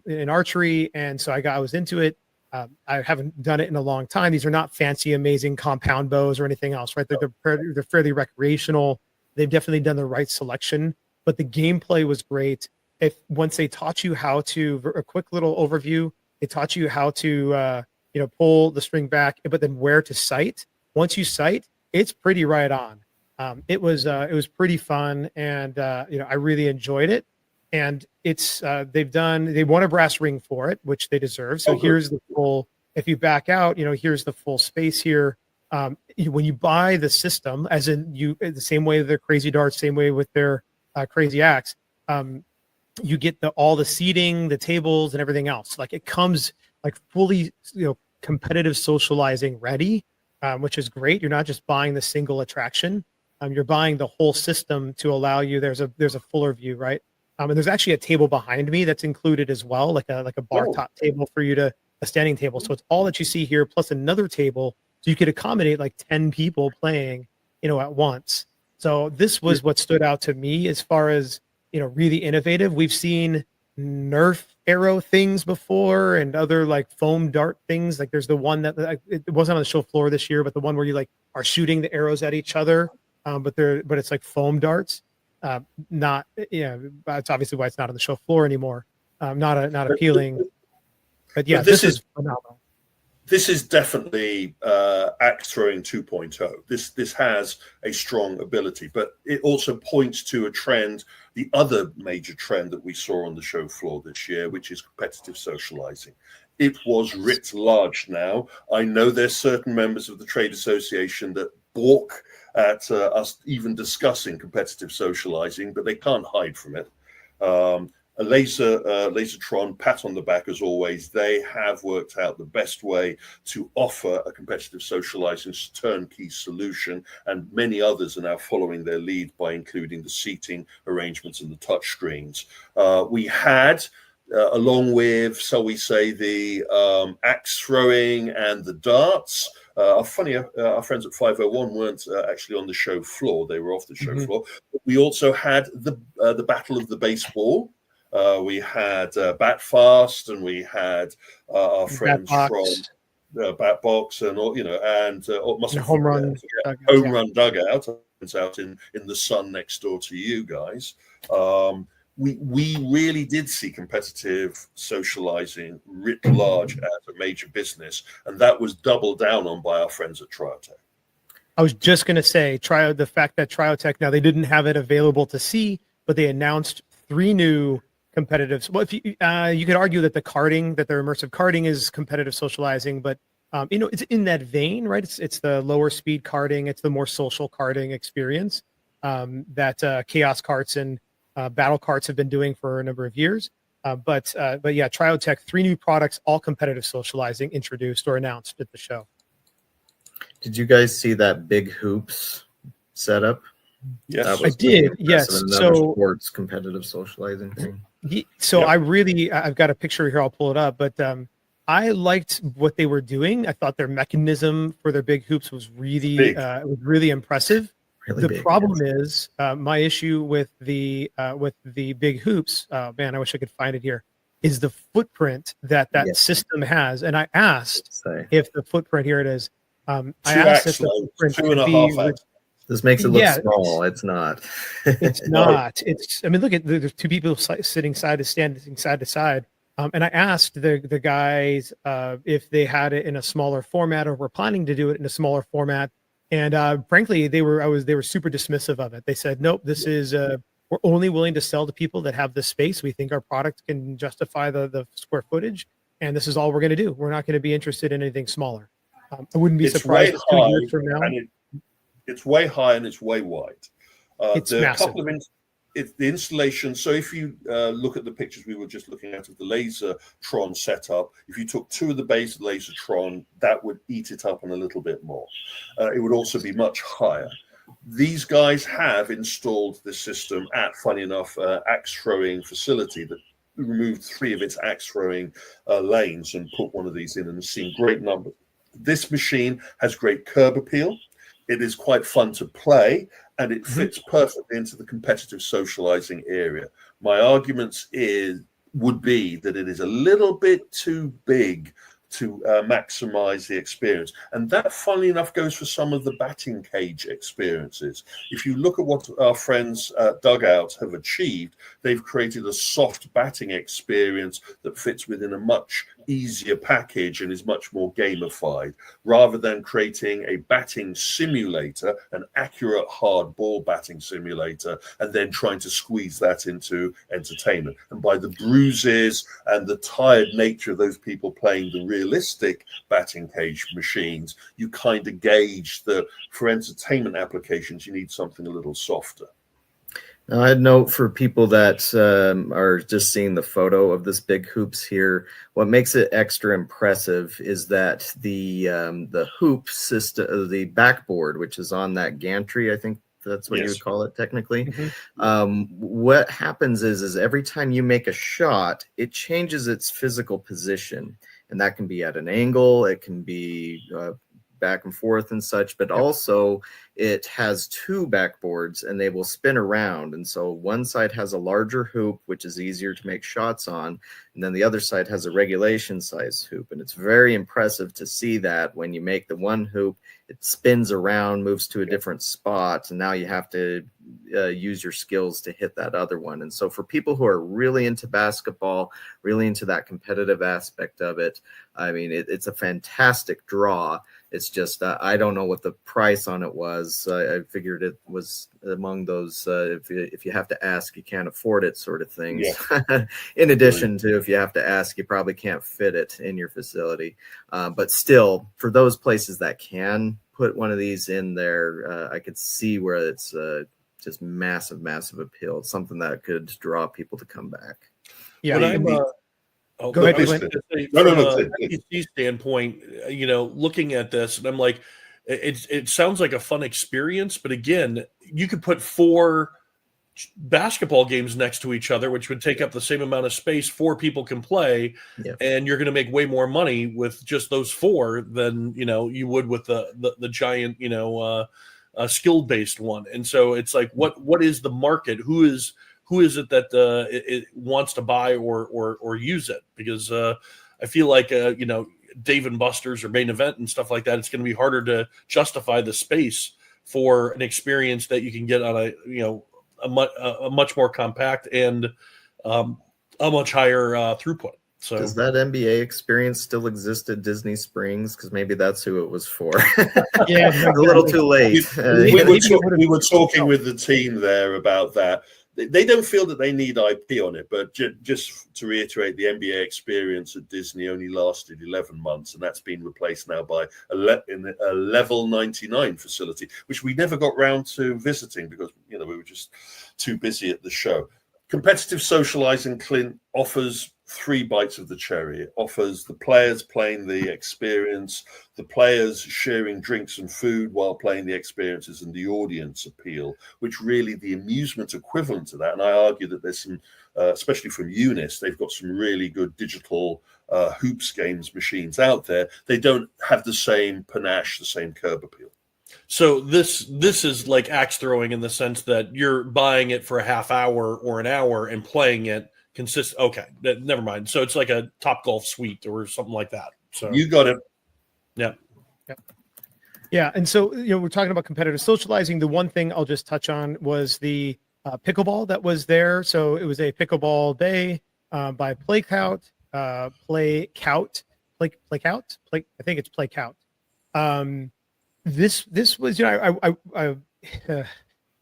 in archery, and so I was into it. I haven't done it in a long time. These are not fancy, amazing compound bows or anything else, right? They're fairly recreational. They've definitely done the right selection, but the gameplay was great. Once they taught you how to, a quick little overview, they taught you how to, pull the string back, but then where to sight. Once you sight, it's pretty right on. It was pretty fun, and I really enjoyed it. And it's they won a brass ring for it, which they deserve. So here's the full. If you back out, here's the full space here. When you buy the system, as in the same way their Krazy darts, same way with their Krazy axe, you get all the seating, the tables, and everything else. Like, it comes like fully, competitive socializing ready, which is great. You're not just buying the single attraction. You're buying the whole system to allow you. There's a fuller view, right? And there's actually a table behind me that's included as well, like a bar top table for you a standing table. So it's all that you see here, plus another table, so you could accommodate like 10 people playing, at once. So this was what stood out to me as far as, really innovative. We've seen Nerf arrow things before, and other like foam dart things. Like, there's the one that it wasn't on the show floor this year, but the one where you like are shooting the arrows at each other, but it's like foam darts. That's obviously why it's not on the show floor anymore. Not appealing. But yeah, this is phenomenal. This is definitely axe throwing 2.0. This has a strong ability, but it also points to a trend, the other major trend that we saw on the show floor this year, which is competitive socializing. It was writ large now. I know there's certain members of the trade association that balk at us even discussing competitive socializing, but they can't hide from it. Lasertron, pat on the back as always. They have worked out the best way to offer a competitive socializing turnkey solution, and many others are now following their lead by including the seating arrangements and the touch screens. We had, along with, shall we say, the axe throwing and the darts. Our friends at 501 weren't actually on the show floor; they were off the show floor. But we also had the Battle of the Baseball. We had Batfast, and we had our friends from Batbox, and Home Run Dugout. It's out in the sun next door to you guys. We really did see competitive socializing writ large as a major business, and that was doubled down on by our friends at Triotech. I was just going to say, the fact that Triotech, now they didn't have it available to see, but they announced 3 new competitive. Well, if you could argue that that their immersive karting is competitive socializing, but it's in that vein, right? It's the lower speed karting, it's the more social karting experience that Chaos Karts and Battle Karts have been doing for a number of years. But yeah, Triotech, 3 new products, all competitive socializing, introduced or announced at the show. Did you guys see that big hoops setup? Yes, I did. Yes. Another sports competitive socializing thing. So I've got a picture here. I'll pull it up, but I liked what they were doing. I thought their mechanism for their big hoops was really impressive. The problem is my issue with the big hoops. Man, I wish I could find it here. Is the footprint that system has, and I asked if the footprint, here it is. I asked if the footprint 2.5 axes. This makes it look small. It's not. It's not. It's. I mean, look at there's 2 people standing side to side. And I asked the guys if they had it in a smaller format or were planning to do it in a smaller format. And frankly, they were super dismissive of it. They said, nope, this is we're only willing to sell to people that have the space. We think our product can justify the square footage, and this is all we're going to do. We're not going to be interested in anything smaller. I wouldn't be surprised if 2 years from now. It's way high and it's way wide. It's massive. The installation. So if you look at the pictures we were just looking at of the Lasertron setup, if you took 2 of the base Lasertron, that would eat it up and a little bit more. It would also be much higher. These guys have installed this system at, funny enough, axe throwing facility that removed 3 of its axe throwing lanes and put one of these in, and seen great numbers. This machine has great curb appeal. It is quite fun to play, and it fits perfectly into the competitive socializing area. My arguments would be that it is a little bit too big to maximize the experience. And that, funnily enough, goes for some of the batting cage experiences. If you look at what our friends at Dugout have achieved, they've created a soft batting experience that fits within a much easier package and is much more gamified, rather than creating a batting simulator, an accurate hard ball batting simulator, and then trying to squeeze that into entertainment. And by the bruises and the tired nature of those people playing the realistic batting cage machines, you kind of gauge that for entertainment applications, you need something a little softer. Now, I'd note for people that are just seeing the photo of this big hoops here, what makes it extra impressive is that the hoop system, the backboard, which is on that gantry, I think that's what you would call it technically. What happens is every time you make a shot, it changes its physical position, and that can be at an angle, it can be back and forth and such, but also it has 2 backboards and they will spin around. And so one side has a larger hoop, which is easier to make shots on, and then the other side has a regulation size hoop. And it's very impressive to see that when you make the one hoop, it spins around, moves to a different spot, and now you have to use your skills to hit that other one. And so for people who are really into basketball, really into that competitive aspect of it, I mean, it's a fantastic draw. It's just I don't know what the price on it was. I figured it was among those if you have to ask, you can't afford it sort of things. In addition to, if you have to ask, you probably can't fit it in your facility. But still, for those places that can put one of these in there, I could see where it's just massive appeal. It's something that could draw people to come back. Yeah. Go ahead. From a PC standpoint, looking at this, and I'm like, it sounds like a fun experience, but again, you could put 4 basketball games next to each other, which would take up the same amount of space 4 people can play, and you're going to make way more money with just those 4 than you would with the giant skill-based one. And so it's like, what is the market? Who is it that it wants to buy or use it? Because I feel like Dave and Buster's or Main Event and stuff like that, it's going to be harder to justify the space for an experience that you can get on a much more compact and a much higher throughput. So does that NBA experience still exist at Disney Springs? Because maybe that's who it was for. Yeah, A little too loo. We were talking with the team there about that. They don't feel that they need IP on it, but just to reiterate, the NBA experience at Disney only lasted 11 months, and that's been replaced now by a level 99 facility, which we never got round to visiting because we were just too busy at the show. Competitive socializing, Clint, offers 3 bites of the cherry. It offers the players playing the experience, the players sharing drinks and food while playing the experiences, and the audience appeal, which really the amusement equivalent to that. And I argue that there's some, especially from Unis, they've got some really good digital hoops games machines out there. They don't have the same panache, the same curb appeal. So this is like axe throwing in the sense that you're buying it for a half hour or an hour and playing it Okay, never mind. So it's like a Top Golf suite or something like that. So you got it. Yeah. Yeah, and so we're talking about competitive socializing. The one thing I'll just touch on was the pickleball that was there. So it was a pickleball day by Playkout. I think it's Playkout. This was I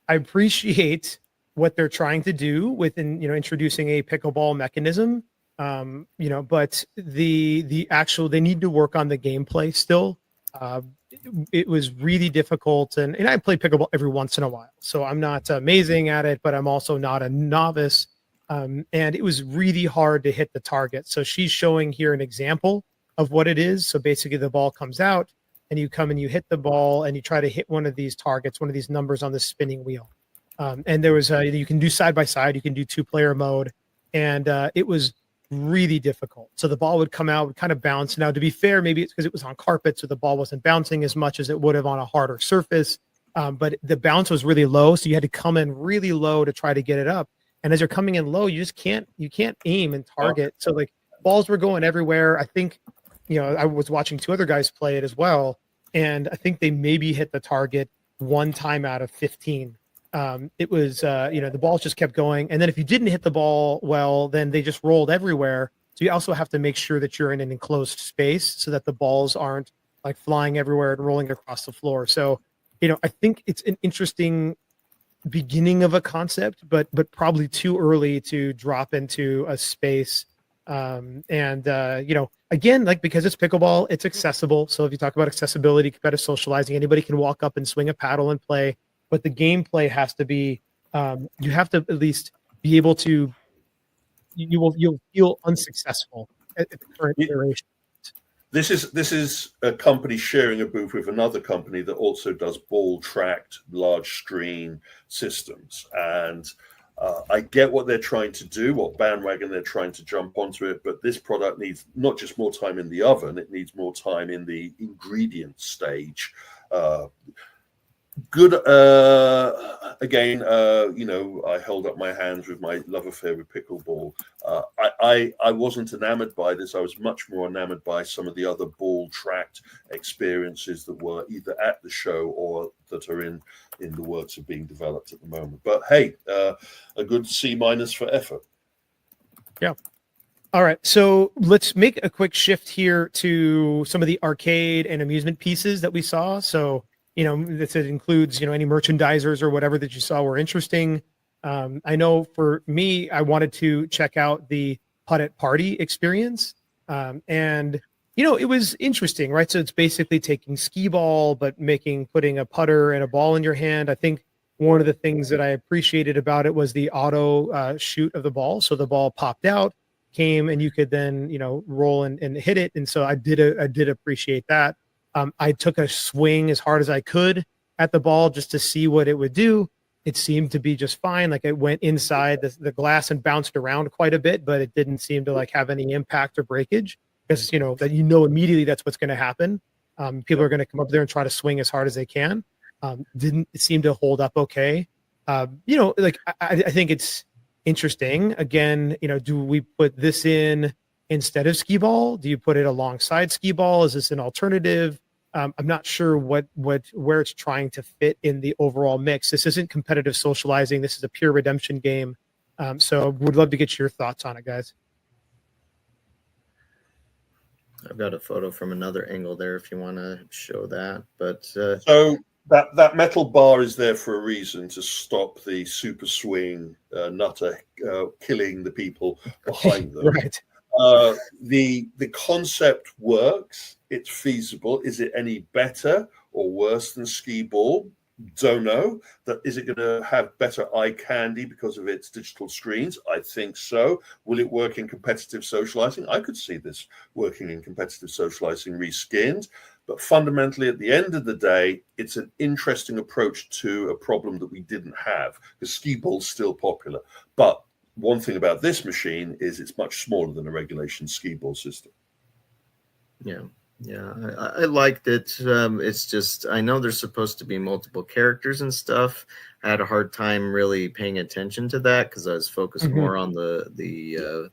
appreciate what they're trying to do within introducing a pickleball mechanism. But the actual, they need to work on the gameplay still. It was really difficult, and I play pickleball every once in a while, so I'm not amazing at it, but I'm also not a novice. And it was really hard to hit the target. So she's showing here an example of what it is. So basically the ball comes out and you come and you hit the ball and you try to hit one of these targets, one of these numbers on the spinning wheel. And there was you can do side by side, you can do 2-player mode, and it was really difficult. So the ball would come out, would kind of bounce. Now, to be fair, maybe it's because it was on carpet, so the ball wasn't bouncing as much as it would have on a harder surface. But the bounce was really low, so you had to come in really low to try to get it up. And as you're coming in low, you can't aim and target. So like balls were going everywhere. I think, I was watching 2 other guys play it as well, and I think they maybe hit the target 1 time out of 15. It was, the balls just kept going. And then if you didn't hit the ball well, then they just rolled everywhere. So you also have to make sure that you're in an enclosed space so that the balls aren't like flying everywhere and rolling across the floor. So, I think it's an interesting beginning of a concept, but probably too early to drop into a space. Again, like, because it's pickleball, it's accessible. So if you talk about accessibility, competitive socializing, anybody can walk up and swing a paddle and play. But the gameplay has to be, you have to at least be able to, you'll feel unsuccessful at the current iteration. This is a company sharing a booth with another company that also does ball tracked large screen systems. And I get what they're trying to do, what bandwagon they're trying to jump onto it, but this product needs not just more time in the oven, it needs more time in the ingredient stage. Good. Again, I held up my hands with my love affair with pickleball. I wasn't enamored by this. I was much more enamored by some of the other ball tracked experiences that were either at the show or that are in the works of being developed at the moment. But hey, a good C- for effort. Yeah. All right. So let's make a quick shift here to some of the arcade and amusement pieces that we saw. So, it includes, any merchandisers or whatever that you saw were interesting. I know for me, I wanted to check out the Putt-It Party experience. And, it was interesting, right? So it's basically taking skee ball, but putting a putter and a ball in your hand. I think one of the things that I appreciated about it was the auto shoot of the ball. So the ball popped out, came, and you could then, roll and hit it. And so I did appreciate that. I took a swing as hard as I could at the ball just to see what it would do. It seemed to be just fine. Like, it went inside the glass and bounced around quite a bit, but it didn't seem to have any impact or breakage, because that immediately that's what's going to happen. People are going to come up there and try to swing as hard as they can. Didn't seem to hold up okay. I think it's interesting. Again, do we put this in instead of skee ball? Do you put it alongside skee ball? Is this an alternative? I'm not sure where it's trying to fit in the overall mix. This isn't competitive socializing. This is a pure redemption game. So would love to get your thoughts on it, guys. I've got a photo from another angle there if you want to show that. But so that metal bar is there for a reason, to stop the super swing nutter killing the people behind them. Right. The concept works. It's feasible. Is it any better or worse than skee ball? Don't know. Is it going to have better eye candy because of its digital screens? I think so. Will it work in competitive socializing? I could see this working in competitive socializing reskinned. But fundamentally, at the end of the day, it's an interesting approach to a problem that we didn't have, because skee ball's still popular. But one thing about this machine is it's much smaller than a regulation skee ball system. Yeah, I liked it. It's just, I know there's supposed to be multiple characters and stuff. I had a hard time really paying attention to that because I was focused more on the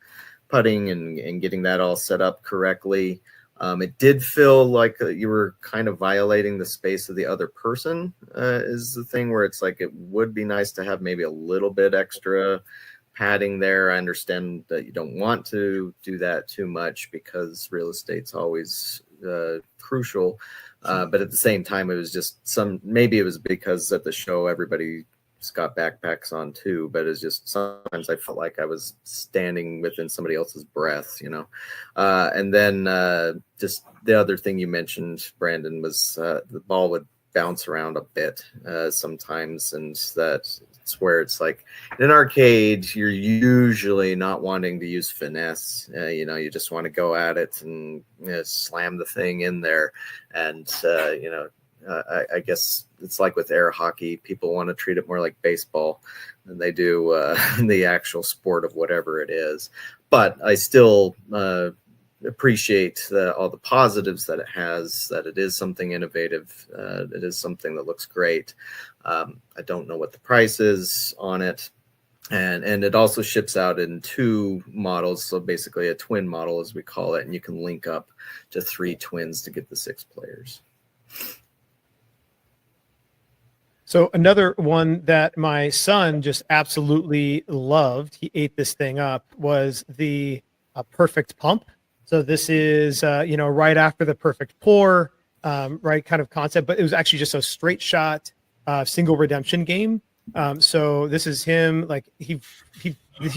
putting and getting that all set up correctly. It did feel like you were kind of violating the space of the other person, is the thing where it's like it would be nice to have maybe a little bit extra padding there. I understand that you don't want to do that too much because real estate's always crucial, but at the same time, it was just maybe it was because at the show everybody's got backpacks on too, but it's just sometimes I felt like I was standing within somebody else's breath, and then just the other thing you mentioned, Brandon, was the ball would bounce around a bit sometimes, and that's where it's like in an arcade you're usually not wanting to use finesse. You just want to go at it and slam the thing in there, and I guess it's like with air hockey, people want to treat it more like baseball than they do the actual sport of whatever it is. But I still appreciate all the positives that it has, that it is something innovative. It is something that looks great. I don't know what the price is on it. And it also ships out in 2 models. So basically a twin model, as we call it. And you can link up to 3 twins to get the 6 players. So another one that my son just absolutely loved, he ate this thing up, was the perfect pump. So this is, right after the perfect pour, right kind of concept, but it was actually just a straight shot single redemption game. So this is him, like he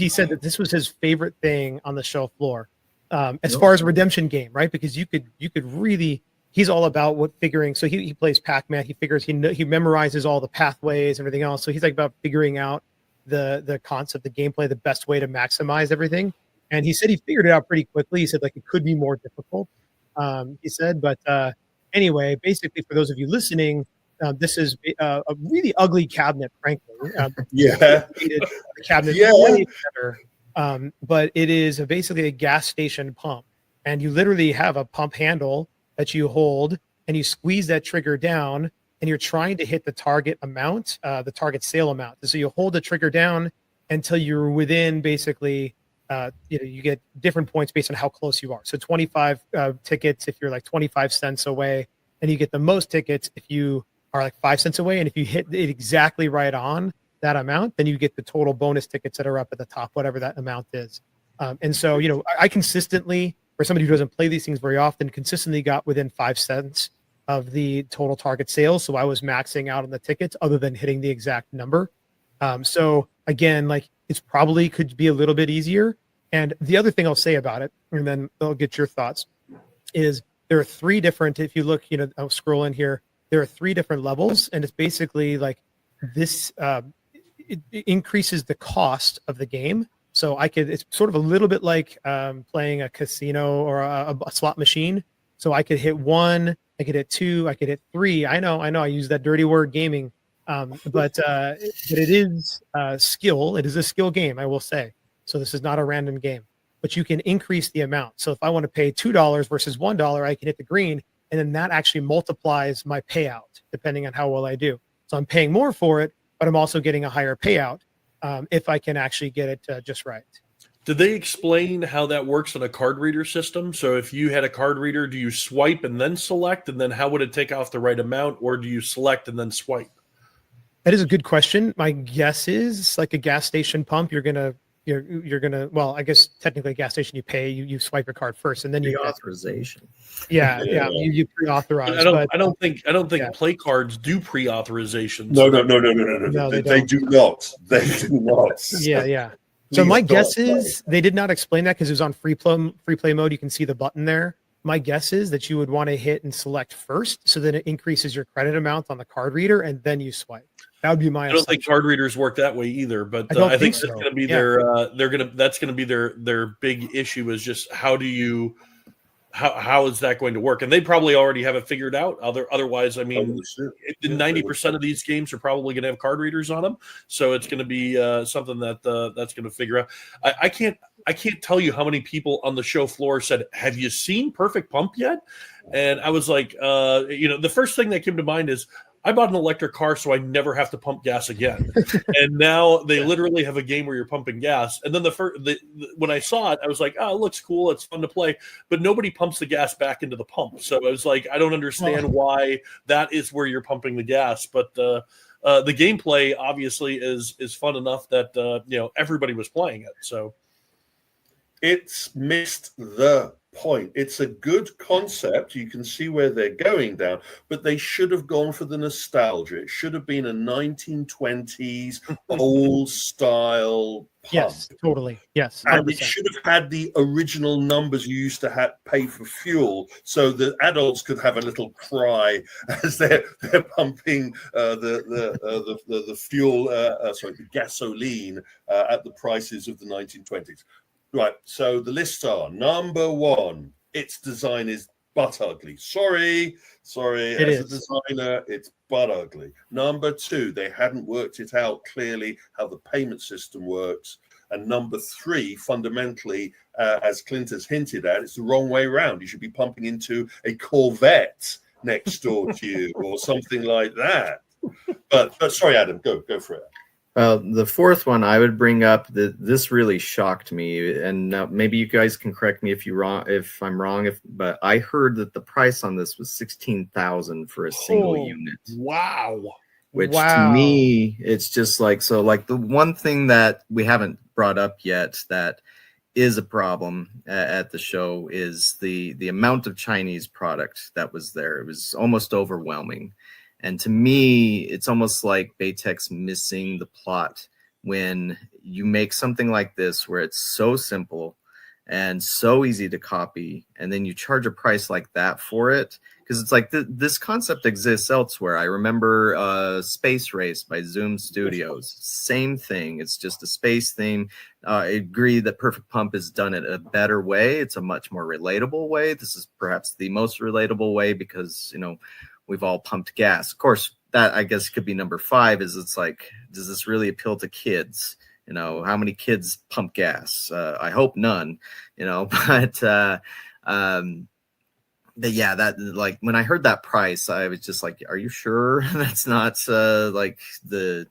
said that this was his favorite thing on the show floor, as far as a redemption game, right? Because you could really, he's all about figuring. So he plays Pac-Man. He figures he memorizes all the pathways and everything else. So he's like about figuring out the concept, the gameplay, the best way to maximize everything. And he said he figured it out pretty quickly. He said like it could be more difficult. He said, but anyway, basically for those of you listening, this is a really ugly cabinet, frankly. The cabinet, way better. But it is basically a gas station pump, and you literally have a pump handle that you hold, and you squeeze that trigger down, and you're trying to hit the target amount, the target sale amount. So you hold the trigger down until you're within basically. You get different points based on how close you are. So 25 tickets if you're like 25 cents away, and you get the most tickets if you are like 5 cents away. And if you hit it exactly right on that amount, then you get the total bonus tickets that are up at the top, whatever that amount is. And so, I consistently, for somebody who doesn't play these things very often, consistently got within 5 cents of the total target sales. So I was maxing out on the tickets other than hitting the exact number. So again, like it's probably could be a little bit easier. And the other thing I'll say about it, and then I'll get your thoughts, is there are 3 different, if you look, I'll scroll in here, there are 3 different levels, and it's basically like this, it increases the cost of the game. So it's sort of a little bit like playing a casino or a slot machine. So I could hit 1, I could hit 2, I could hit 3. I know, I use that dirty word gaming. But it is skill. It is a skill game, I will say. So this is not a random game, but you can increase the amount. So if I want to pay $2 versus $1, I can hit the green, and then that actually multiplies my payout depending on how well I do. So I'm paying more for it, but I'm also getting a higher payout if I can actually get it just right. Did they explain how that works on a card reader system? So if you had a card reader, do you swipe and then select, and then how would it take off the right amount, or do you select and then swipe? That is a good question. My guess is like a gas station pump, you're going to you're gonna, well, I guess technically a gas station you pay, you swipe your card first and then you Pre-authorization. you pre-authorize. I don't think yeah. play cards do pre-authorizations. No. No, they They do not. They do not. Yeah. So Please my don't guess play. is they did not explain that because it was on free play mode. You can see the button there. My guess is that you would want to hit and select first, so that it increases your credit amount on the card reader, and then you swipe. That would be my. I don't think card readers work that way either, but I think that's going to be that's going to be their big issue is just how is that going to work? And they probably already have it figured out. Otherwise, I mean, 90% of these games are probably going to have card readers on them, so it's going to be something that's going to figure out. I can't tell you how many people on the show floor said, "Have you seen Perfect Pump yet?" And I was like, the first thing that came to mind is, I bought an electric car so I never have to pump gas again. And now they literally have a game where you're pumping gas. And then when I saw it, I was like, oh, it looks cool. It's fun to play. But nobody pumps the gas back into the pump. So I was like, I don't understand why that is where you're pumping the gas. But the gameplay obviously is fun enough that everybody was playing it. So it's missed the point. It's a good concept. You can see where they're going down, but they should have gone for the nostalgia. It should have been a 1920s old style pump. Yes, totally. Yes. 100%. And it should have had the original numbers you used to pay for fuel, so the adults could have a little cry as they're pumping the fuel, the gasoline at the prices of the 1920s. Right, so the lists are: number 1, its design is butt ugly. Sorry, as a designer, it's butt ugly. Number 2, they hadn't worked it out clearly how the payment system works. And number 3, fundamentally, as Clint has hinted at, it's the wrong way around. You should be pumping into a Corvette next door to you or something like that. But sorry, Adam, go for it. The fourth one I would bring up, this really shocked me, and maybe you guys can correct me if I'm wrong. But I heard that the price on this was $16,000 for a single unit. Wow! Which to me, it's just like the one thing that we haven't brought up yet that is a problem at the show is the amount of Chinese product that was there. It was almost overwhelming. And to me, it's almost like Baytek's missing the plot when you make something like this, where it's so simple and so easy to copy, and then you charge a price like that for it. Because it's like this concept exists elsewhere. I remember Space Race by Zoom Studios. Same thing. It's just a space theme. I agree that Perfect Pump has done it a better way. It's a much more relatable way. This is perhaps the most relatable way because, we've all pumped gas. Of course, that I guess could be number 5 is it's like, does this really appeal to kids? How many kids pump gas? I hope none, but yeah, that like when I heard that price, I was just like, are you sure that's not like the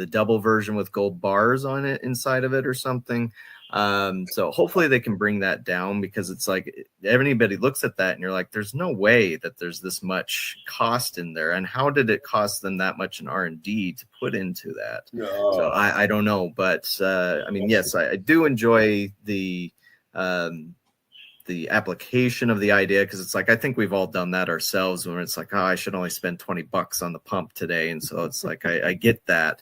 double version with gold bars on it inside of it or something? So hopefully they can bring that down, because it's like everybody looks at that and you're like, there's no way that there's this much cost in there. And how did it cost them that much in R&D to put into that? No. So I don't know, but I mean, yes, I do enjoy the application of the idea, because it's like I think we've all done that ourselves when it's like, oh, I should only spend $20 on the pump today, and so it's like I get that,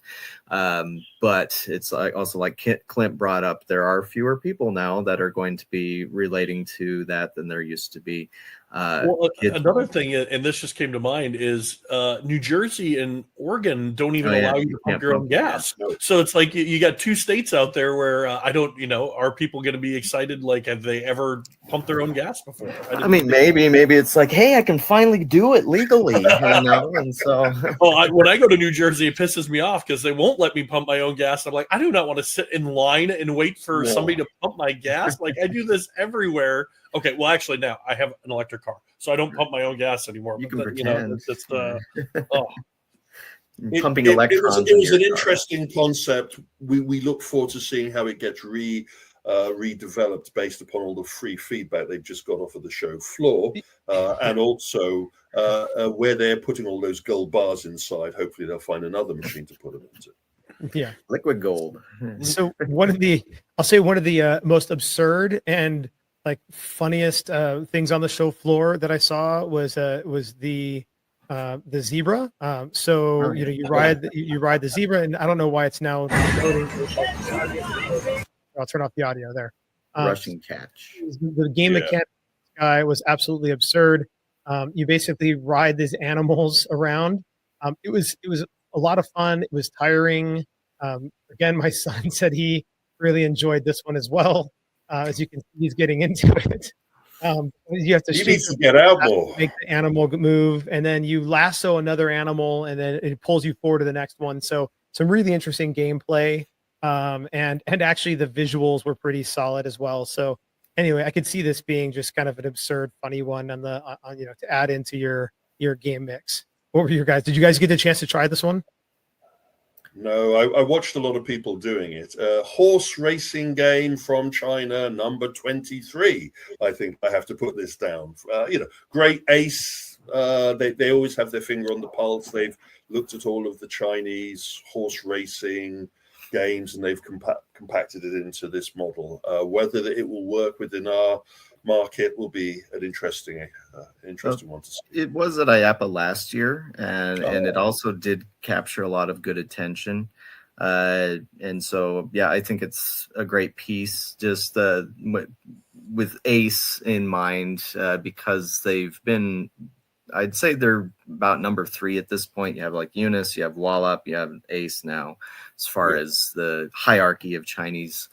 but it's like also like Clint brought up, there are fewer people now that are going to be relating to that than there used to be. Another thing, and this just came to mind, is New Jersey and Oregon don't even allow you to pump your own gas. So it's like you got 2 states out there where I don't, are people going to be excited? Like, have they ever pumped their own gas before? I mean, maybe it's like, hey, I can finally do it legally, and so. When I go to New Jersey, it pisses me off because they won't let me pump my own gas. I'm like, I do not want to sit in line and wait for somebody to pump my gas. Like, I do this everywhere. Okay, well, actually, now I have an electric car, so I don't pump my own gas anymore. You can pretend. Pumping electrons. It was an interesting concept. We look forward to seeing how it gets redeveloped based upon all the free feedback they've just got off of the show floor, and also where they're putting all those gold bars inside. Hopefully, they'll find another machine to put them into. Yeah. Liquid gold. So I'll say one of the most absurd and like funniest things on the show floor that I saw was the zebra. So you know you ride the zebra, and I don't know why it's now loading. I'll turn off the audio there. Rushing catch. The game mechanic guy was absolutely absurd. You basically ride these animals around. It was a lot of fun. It was tiring. Again, my son said he really enjoyed this one as well. As you can see, he's getting into it. You have to He needs to get out more. make the animal move, and then you lasso another animal, and then it pulls you forward to the next one. So some really interesting gameplay, and actually the visuals were pretty solid as well. So anyway, I could see this being just kind of an absurd, funny one on to add into your game mix. What were your guys? Did you guys get the chance to try this one? No, I watched a lot of people doing it. Horse racing game from China, number 23. I think I have to put this down. Great ace. They always have their finger on the pulse. They've looked at all of the Chinese horse racing games, and they've compacted it into this model. Whether it will work within our market will be an interesting one to see. It was at IAAPA last year, and it also did capture a lot of good attention. And so, yeah, I think it's a great piece, just with Ace in mind, because they've been, I'd say they're about number 3 at this point. You have like Eunice, you have Wallop, you have Ace now, as far as the hierarchy of Chinese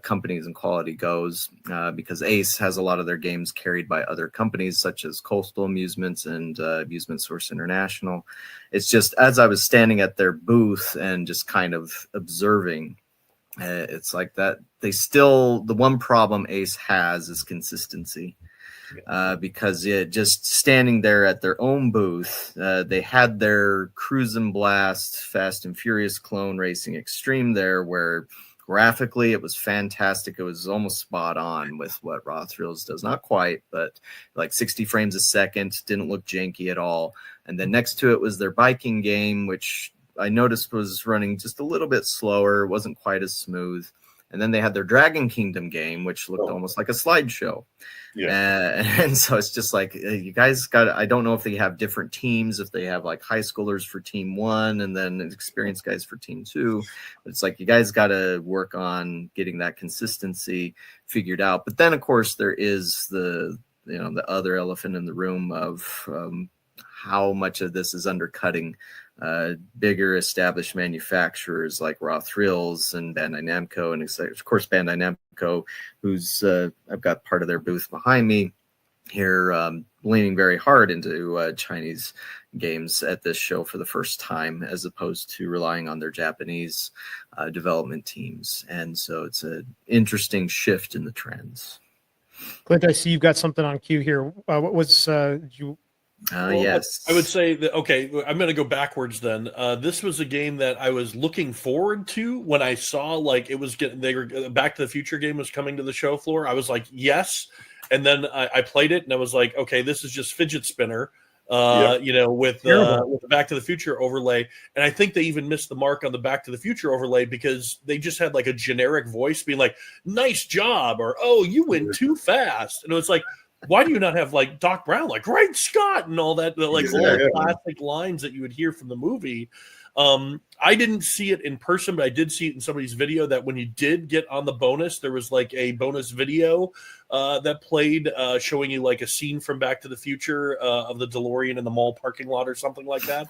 companies and quality goes, because Ace has a lot of their games carried by other companies such as Coastal Amusements and Amusement Source International. It's just, as I was standing at their booth and just kind of observing, it's like that the one problem Ace has is consistency. Because just standing there at their own booth, they had their Cruise and Blast Fast and Furious Clone Racing Extreme there, where graphically it was fantastic. It was almost spot on with what Raw Thrills does. Not quite, but like 60 frames a second, didn't look janky at all. And then next to it was their biking game, which I noticed was running just a little bit slower. It wasn't quite as smooth. And then they had their Dragon Kingdom game, which looked almost like a slideshow. Yeah. And so it's just like, you guys I don't know if they have different teams, if they have like high schoolers for team 1 and then experienced guys for team 2. But it's like, you guys got to work on getting that consistency figured out. But then, of course, there is the other elephant in the room of how much of this is undercutting bigger established manufacturers like Raw Thrills and Bandai Namco, and of course Bandai Namco, who's I've got part of their booth behind me here, leaning very hard into Chinese games at this show for the first time, as opposed to relying on their Japanese development teams. And so it's an interesting shift in the trends. Clint, I see you've got something on cue here. What was you? Yes, I would say that. Okay, I'm going to go backwards then. This was a game that I was looking forward to when I saw like it was Back to the Future game was coming to the show floor. I was like, yes, and then I played it and I was like, okay, this is just fidget spinner. With the Back to the Future overlay, and I think they even missed the mark on the Back to the Future overlay because they just had like a generic voice being like, "Nice job," or "Oh, you went too fast," and it was like, why do you not have like Doc Brown, like "Great Scott" and all that, all the classic lines that you would hear from the movie? I didn't see it in person, but I did see it in somebody's video that when you did get on the bonus, there was like a bonus video that played showing you like a scene from Back to the Future of the DeLorean in the mall parking lot or something like that.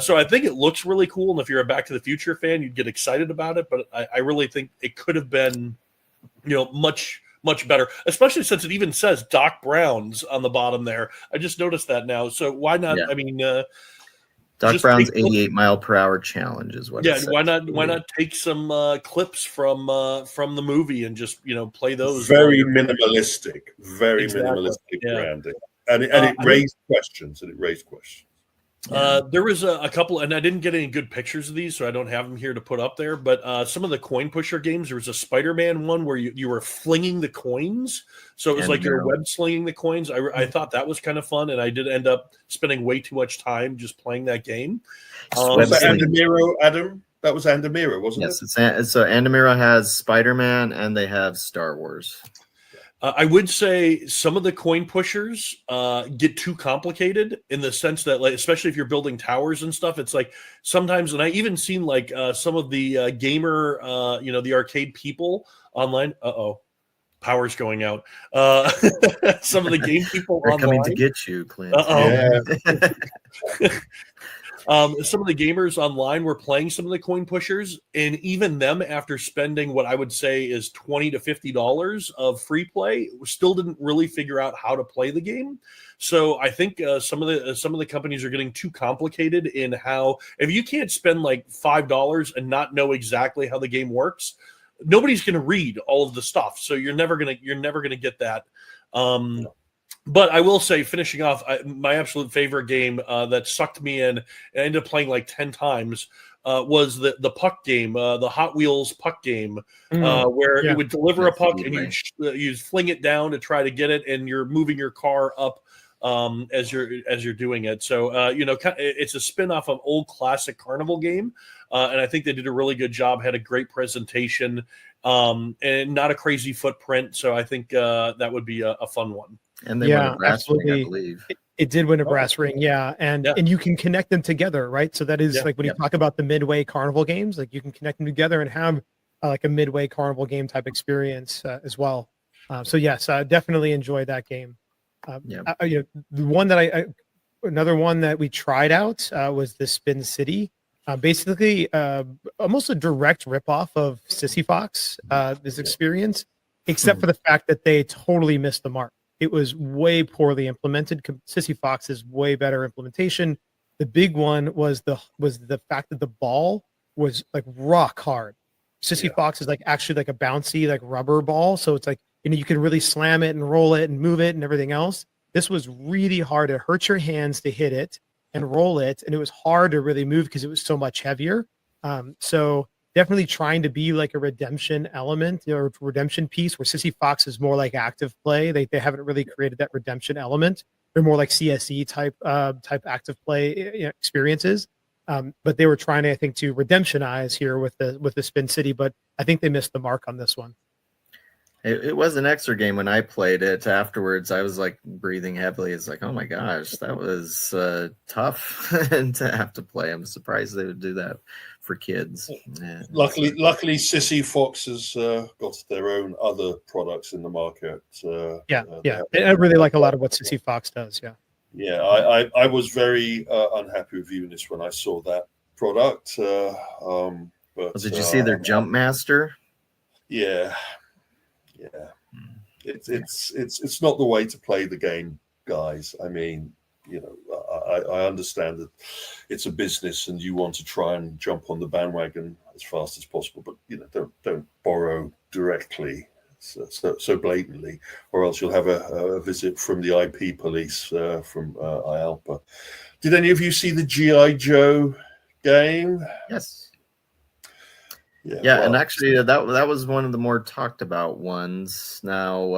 So I think it looks really cool. And if you're a Back to the Future fan, you'd get excited about it. But I really think it could have been, much better, especially since it even says Doc Brown's on the bottom there. I just noticed that now. So why not? Yeah. I mean, Doc Brown's 88-mile-per-hour challenge is what. Yeah, why not take some clips from the movie and just play those? Very minimalistic branding, and it raised questions. There was a couple, and I didn't get any good pictures of these, so I don't have them here to put up there. But some of the coin pusher games, there was a Spider-Man one where you were flinging the coins, so it was like you're web slinging the coins. I thought that was kind of fun, and I did end up spending way too much time just playing that game. And De Niro, Adam, That was Andamira, wasn't Yes, it? so Andamira has Spider-Man and they have Star Wars. I would say some of the coin pushers get too complicated in the sense that, like, especially if you're building towers and stuff, it's like sometimes, and I even seen like some of the gamer, the arcade people online. Power's going out. Some of the game people They're online coming to get you, Clint. Yeah. Some of the gamers online were playing some of the coin pushers, and even them, after spending what I would say is $20 to $50 of free play, still didn't really figure out how to play the game. So I think some of the companies are getting too complicated in how, if you can't spend like $5 and not know exactly how the game works, nobody's going to read all of the stuff. So you're never gonna get that. But I will say, finishing off, my absolute favorite game that sucked me in, and I ended up playing like 10 times, was the puck game, the Hot Wheels puck game, where it would deliver a puck and you fling it down to try to get it, and you're moving your car up as you're doing it. So it's a spin-off of old classic carnival game, and I think they did a really good job. Had a great presentation, and not a crazy footprint. So I think that would be a fun one. And they won a brass ring, I believe. It did win a brass ring, yeah. And you can connect them together, right? So that is like when you talk about the Midway Carnival games, like you can connect them together and have like a Midway Carnival game type experience as well. So yes, I definitely enjoyed that game. The one that another one that we tried out was the Spin City. Basically, almost a direct ripoff of Sissy Fox, this experience, except for the fact that they totally missed the mark. It was way poorly implemented. Sissy Fox is way better implementation. The big one was the fact that the ball was like rock hard. Sissy Fox is like actually like a bouncy like rubber ball, so it's like you can really slam it and roll it and move it and everything else. This was really hard. It hurt your hands to hit it and roll it, and it was hard to really move because it was so much heavier. So definitely trying to be like a redemption element or redemption piece, where Sissy Fox is more like active play. They haven't really created that redemption element. They're more like CSE type active play experiences. But they were trying, I think, to redemptionize here with the Spin City, but I think they missed the mark on this one. It was an extra game. When I played it afterwards, I was like breathing heavily. It's like, oh my gosh, that was tough to have to play. I'm surprised they would do that for kids. Yeah. Luckily, Sissy Fox has got their own other products in the market. I really like a lot of what Sissy Fox does. Yeah, I was very unhappy with Unis when I saw that product. But did you see their Jump Master? Yeah. It's not the way to play the game, guys. I mean, I understand that it's a business and you want to try and jump on the bandwagon as fast as possible, but don't borrow directly so blatantly, or else you'll have a visit from the IP police from IAAPA. Did any of you see the G.I. Joe game? Yes. Yeah, and actually that was one of the more talked about ones. Now,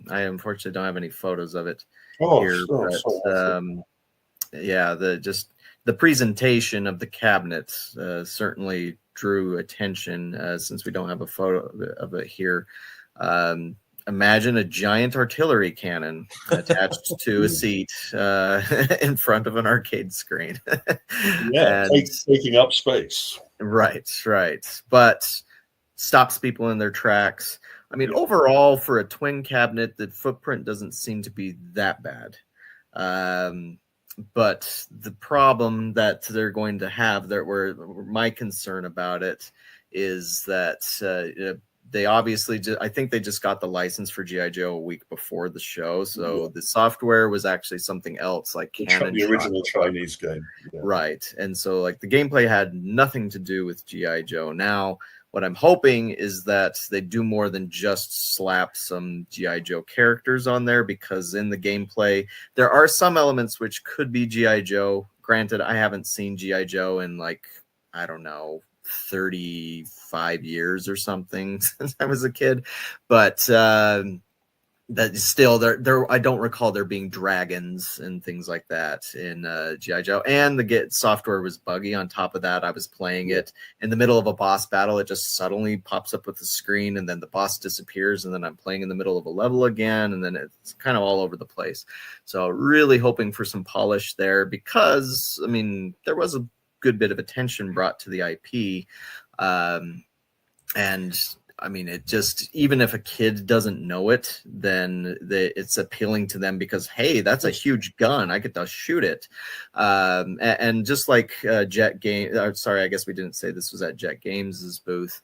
I unfortunately don't have any photos of it here, but the presentation of the cabinet certainly drew attention. Since we don't have a photo of it here, imagine a giant artillery cannon attached to a seat in front of an arcade screen. Taking up space. Right. But stops people in their tracks. I mean, overall, for a twin cabinet, the footprint doesn't seem to be that bad. But the problem that they're going to have, my concern about it is that they obviously I think they just got the license for G.I. Joe a week before the show. So the software was actually something else, like the original Chinese game. Yeah. Right. And so like the gameplay had nothing to do with G.I. Joe. Now, what I'm hoping is that they do more than just slap some G.I. Joe characters on there, because in the gameplay, there are some elements which could be G.I. Joe. Granted, I haven't seen G.I. Joe in 35 years or something since I was a kid. But that still there I don't recall there being dragons and things like that in GI Joe, and the software was buggy. On top of that, I was playing it in the middle of a boss battle. It just suddenly pops up with the screen, and then the boss disappears, and then I'm playing in the middle of a level again, and then it's kind of all over the place. So really hoping for some polish there, because I mean there was a good bit of attention brought to the IP, and I mean, it just, even if a kid doesn't know it, then it's appealing to them because, hey, that's a huge gun. I get to shoot it. And just like Jet Game, sorry, I guess we didn't say this was at Jet Games' booth.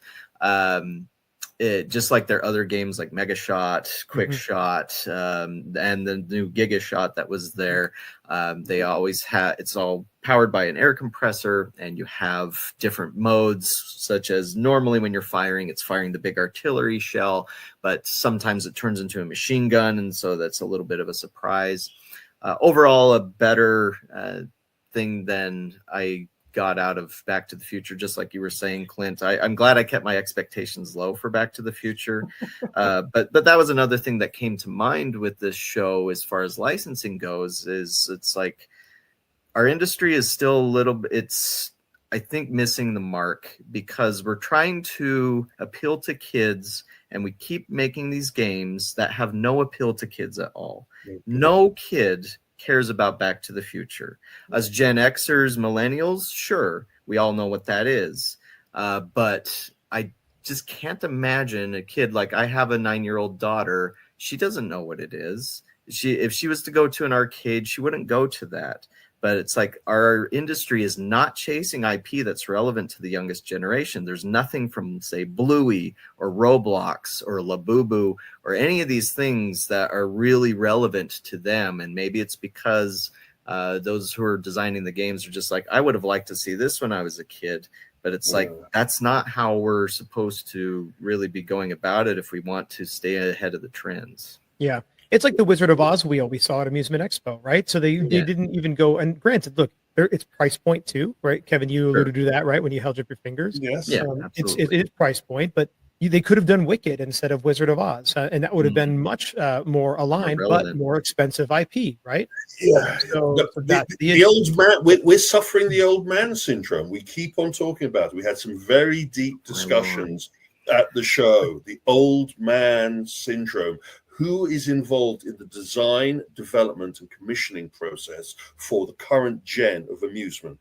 Just like their other games like Mega Shot, Quick Shot, and the new Giga Shot that was there, they always have, it's all powered by an air compressor, and you have different modes, such as normally when you're firing, it's firing the big artillery shell, but sometimes it turns into a machine gun, and so that's a little bit of a surprise. Overall, a better thing than I got out of Back to the Future, just like you were saying, Clint. I'm glad I kept my expectations low for Back to the Future, but that was another thing that came to mind with this show as far as licensing goes. Is it's like our industry is still a little bit, it's I think missing the mark, because we're trying to appeal to kids, and we keep making these games that have no appeal to kids at all. No kid cares about Back to the Future. As Gen Xers, millennials, sure, we all know what that is. But I just can't imagine a kid, like I have a 9-year-old daughter, she doesn't know what it is. If she was to go to an arcade, she wouldn't go to that. But it's like our industry is not chasing IP that's relevant to the youngest generation. There's nothing from, say, Bluey or Roblox or Labubu or any of these things that are really relevant to them. And maybe it's because those who are designing the games are just like, I would have liked to see this when I was a kid. But it's like, that's not how we're supposed to really be going about it if we want to stay ahead of the trends. Yeah. It's like the Wizard of Oz wheel we saw at Amusement Expo, right? So they didn't even go, and granted, look, it's price point too, right? Kevin, you alluded to that, right? When you held up your fingers. Yes. Yeah, it's price point, but they could have done Wicked instead of Wizard of Oz, and that would have been much more aligned, but more expensive IP, right? Yeah. So the old man, we're suffering the old man syndrome. We keep on talking about it. We had some very deep discussions at the show. The old man syndrome. Who is involved in the design, development, and commissioning process for the current gen of amusement?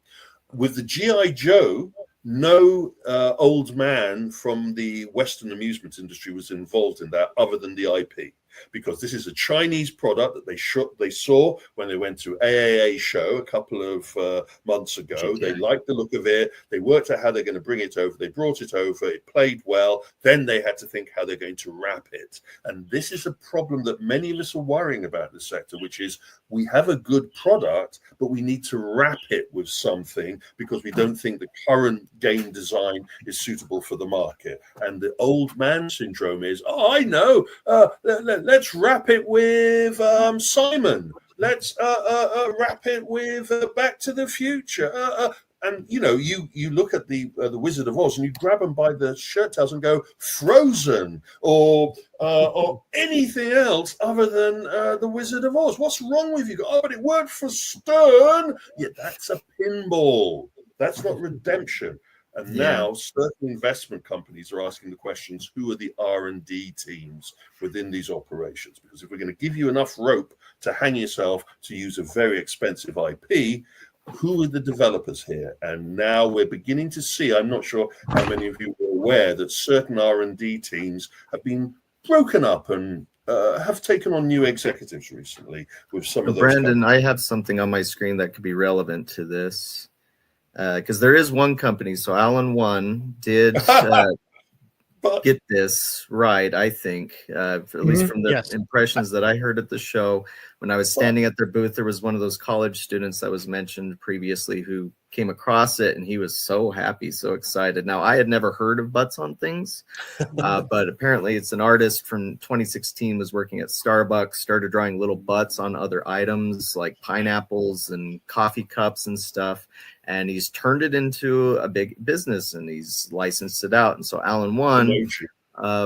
With the G.I. Joe, no old man from the Western amusement industry was involved in that other than the IP, because this is a Chinese product that they saw when they went to AAA show a couple of months ago. They liked the look of it. They worked out how they're going to bring it over. They brought it over. It played well. Then they had to think how they're going to wrap it. And this is a problem that many of us are worrying about in the sector, which is we have a good product, but we need to wrap it with something because we don't think the current game design is suitable for the market. And the old man syndrome is, oh, I know, let's wrap it with Simon. Let's wrap it with Back to the Future. And you know, you look at the Wizard of Oz and you grab them by the shirt tails and go Frozen or anything else other than the Wizard of Oz. What's wrong with you? Oh, but it worked for Stern. Yeah, that's a pinball. That's not redemption. And now certain investment companies are asking the questions, who are the R&D teams within these operations? Because if we're going to give you enough rope to hang yourself to use a very expensive IP, who are the developers here? And now we're beginning to see, I'm not sure how many of you are aware that certain R&D teams have been broken up and have taken on new executives recently with some of those Brandon, I have something on my screen that could be relevant to this. Because there is one company, so Alan One did get this right, I think, at least from the impressions that I heard at the show. When I was standing at their booth, there was one of those college students that was mentioned previously who came across it, and he was so happy, so excited. Now, I had never heard of Butts on Things, but apparently it's an artist from 2016, was working at Starbucks, started drawing little butts on other items like pineapples and coffee cups and stuff. And he's turned it into a big business, and he's licensed it out. And so Alan One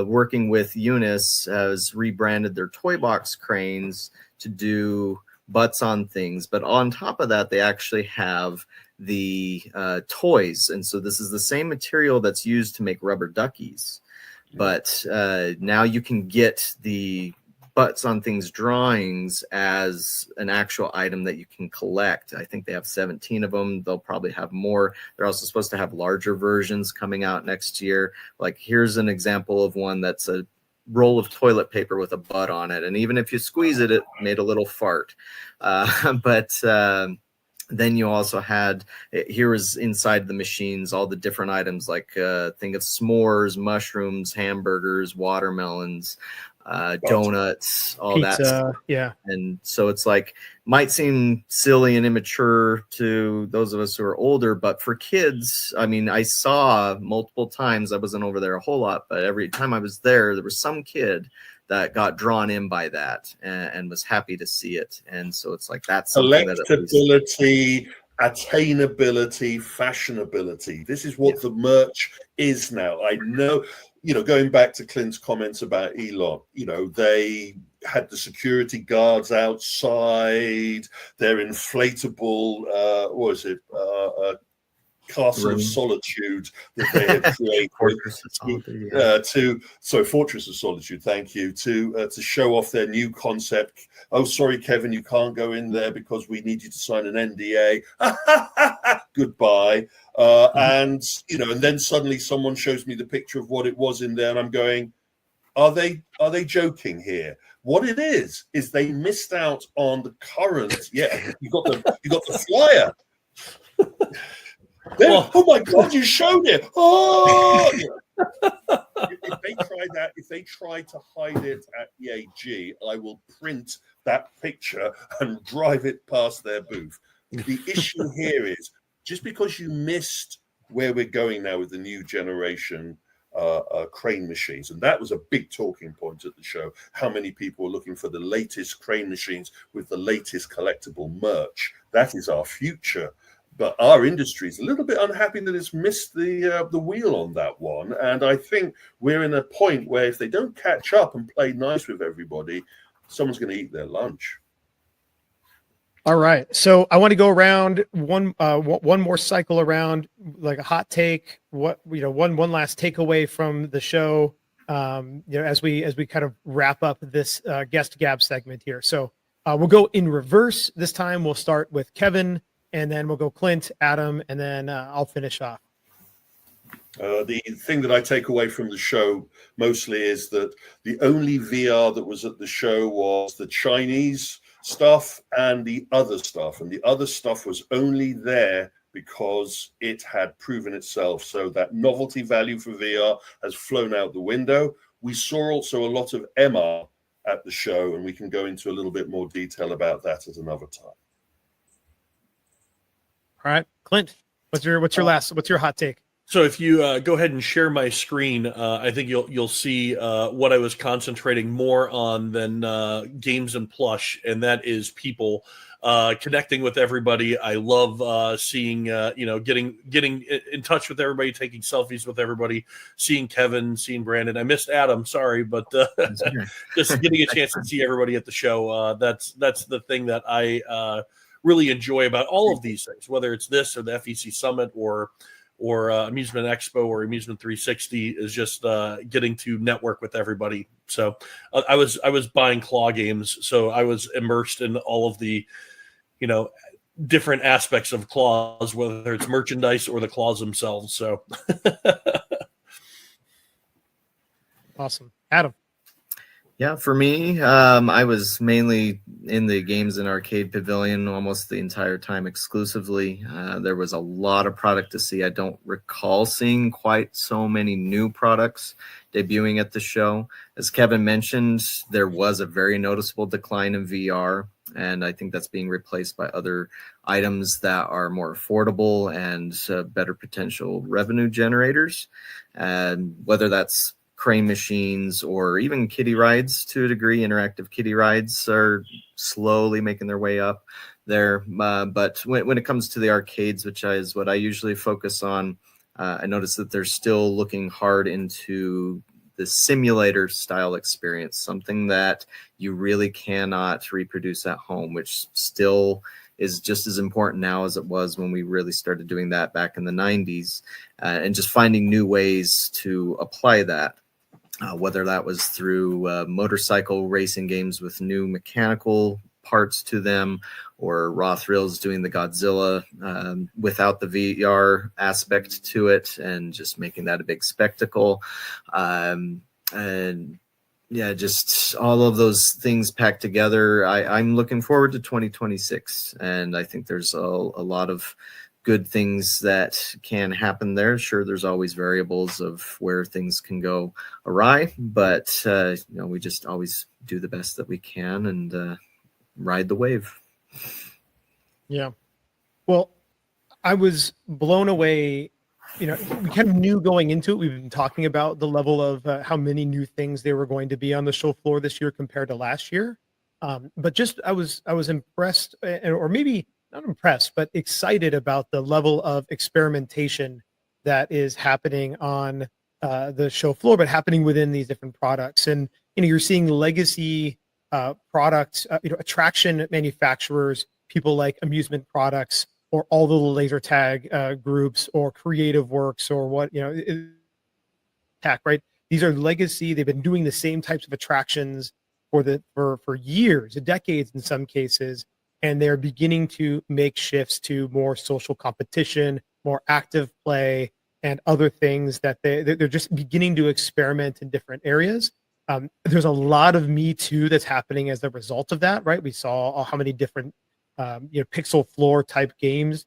working with Eunice, has rebranded their toy box cranes to do butts on things. But on top of that, they actually have the toys. And so this is the same material that's used to make rubber duckies. But now you can get the butts on things drawings as an actual item that you can collect. I think they have 17 of them. They'll probably have more. They're also supposed to have larger versions coming out next year. Like here's an example of one that's a roll of toilet paper with a butt on it. And even if you squeeze it, it made a little fart. Then you also had, here was inside the machines, all the different items like think of s'mores, mushrooms, hamburgers, watermelons, donuts, all Pizza, that stuff. yeah. And so it's like, might seem silly and immature to those of us who are older, but for kids, I mean, I saw multiple times, I wasn't over there a whole lot, but every time I was there, there was some kid that got drawn in by that and was happy to see it. And so it's like, that's something that collectability, attainability, fashionability. This is what the merch is now. I know, going back to Clint's comments about Elon, they had the security guards outside, their inflatable, Castle of Solitude that they had created. Fortress of Solitude, thank you, to show off their new concept. Oh, sorry, Kevin, you can't go in there because we need you to sign an NDA. Goodbye. And then suddenly someone shows me the picture of what it was in there, and I'm going, are they joking here? What it is they missed out on the current. Yeah, you got the flyer. Oh my God, you showed it. Oh, if they try to hide it at EAG, I will print that picture and drive it past their booth. The issue here is just because you missed where we're going now with the new generation crane machines, and that was a big talking point at the show, how many people are looking for the latest crane machines with the latest collectible merch. That is our future. But our industry is a little bit unhappy that it's missed the wheel on that one. And I think we're in a point where if they don't catch up and play nice with everybody, someone's going to eat their lunch. All right. So I want to go around one more cycle around, like a hot take. One last takeaway from the show. As we kind of wrap up this guest gab segment here. So we'll go in reverse this time. We'll start with Kevin. And then we'll go Clint, Adam, and then I'll finish off. The thing that I take away from the show mostly is that the only VR that was at the show was the Chinese stuff and the other stuff. And the other stuff was only there because it had proven itself. So that novelty value for VR has flown out the window. We saw also a lot of MR at the show, and we can go into a little bit more detail about that at another time. All right, Clint, what's your hot take? So if you go ahead and share my screen, I think you'll see what I was concentrating more on than games and plush, and that is people connecting with everybody. I love seeing getting in touch with everybody, taking selfies with everybody, seeing Kevin, seeing Brandon. I missed Adam, sorry, but just getting a chance to see everybody at the show. That's the thing that I really enjoy about all of these things, whether it's this or the FEC Summit or Amusement Expo or Amusement 360, is just getting to network with everybody. So I was buying claw games, so I was immersed in all of the different aspects of claws, whether it's merchandise or the claws themselves. So awesome. Adam. Yeah, for me, I was mainly in the games and arcade pavilion almost the entire time exclusively. There was a lot of product to see. I don't recall seeing quite so many new products debuting at the show. As Kevin mentioned, there was a very noticeable decline in VR, and I think that's being replaced by other items that are more affordable and better potential revenue generators. And whether that's crane machines or even kiddie rides to a degree, interactive kiddie rides are slowly making their way up there. But when it comes to the arcades, which is what I usually focus on, I notice that they're still looking hard into the simulator style experience, something that you really cannot reproduce at home, which still is just as important now as it was when we really started doing that back in the 90s, and just finding new ways to apply that. Whether that was through motorcycle racing games with new mechanical parts to them, or Raw Thrills doing the Godzilla without the VR aspect to it and just making that a big spectacle. And yeah, just all of those things packed together. I'm looking forward to 2026, and I think there's a lot of good things that can happen there. Sure, there's always variables of where things can go awry, but we just always do the best that we can and ride the wave. Yeah. Well, I was blown away. We kind of knew going into it, we've been talking about the level of how many new things there were going to be on the show floor this year compared to last year. But just I was impressed, or maybe not impressed, but excited about the level of experimentation that is happening on the show floor, but happening within these different products. And you're seeing legacy products, attraction manufacturers, people like Amusement Products, or all the laser tag groups, or Creative Works, or tech, right? These are legacy. They've been doing the same types of attractions for years, decades in some cases, and they're beginning to make shifts to more social competition, more active play, and other things that they're just beginning to experiment in different areas. There's a lot of Me Too that's happening as a result of that, right? We saw how many different pixel floor type games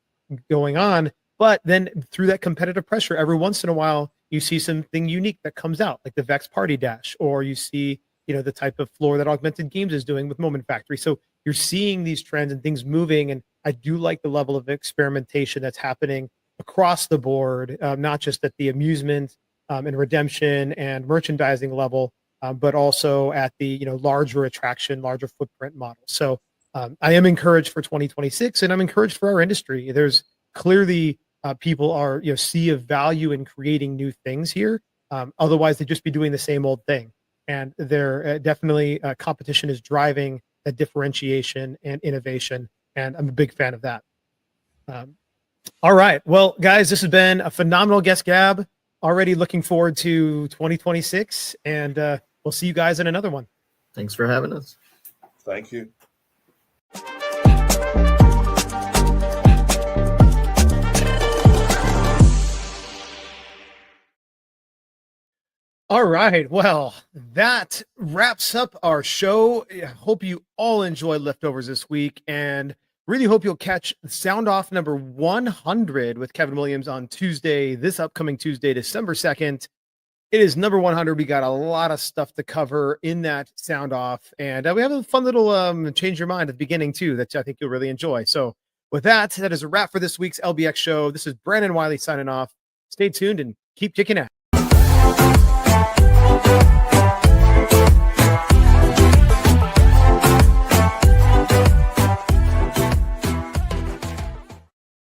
going on, but then through that competitive pressure, every once in a while you see something unique that comes out, like the Vex Party Dash, or you see the type of floor that Augmented Games is doing with Moment Factory. So you're seeing these trends and things moving, and I do like the level of experimentation that's happening across the board, not just at the amusement and redemption and merchandising level, but also at the larger attraction, larger footprint model. So I am encouraged for 2026, and I'm encouraged for our industry. There's clearly people are see a value in creating new things here. Otherwise, they'd just be doing the same old thing. And there definitely competition is driving that differentiation and innovation, and I'm a big fan of that. All right, well, guys, this has been a phenomenal guest gab. Already looking forward to 2026, and we'll see you guys in another one. Thanks for having us. Thank you. All right. Well, that wraps up our show. I hope you all enjoyed Leftovers this week, and really hope you'll catch Sound Off number 100 with Kevin Williams on Tuesday, this upcoming Tuesday, December 2nd. It is number 100. We got a lot of stuff to cover in that Sound Off, and we have a fun little change your mind at the beginning too that I think you'll really enjoy. So with that, that is a wrap for this week's LBX show. This is Brandon Wiley signing off. Stay tuned and keep kicking ass.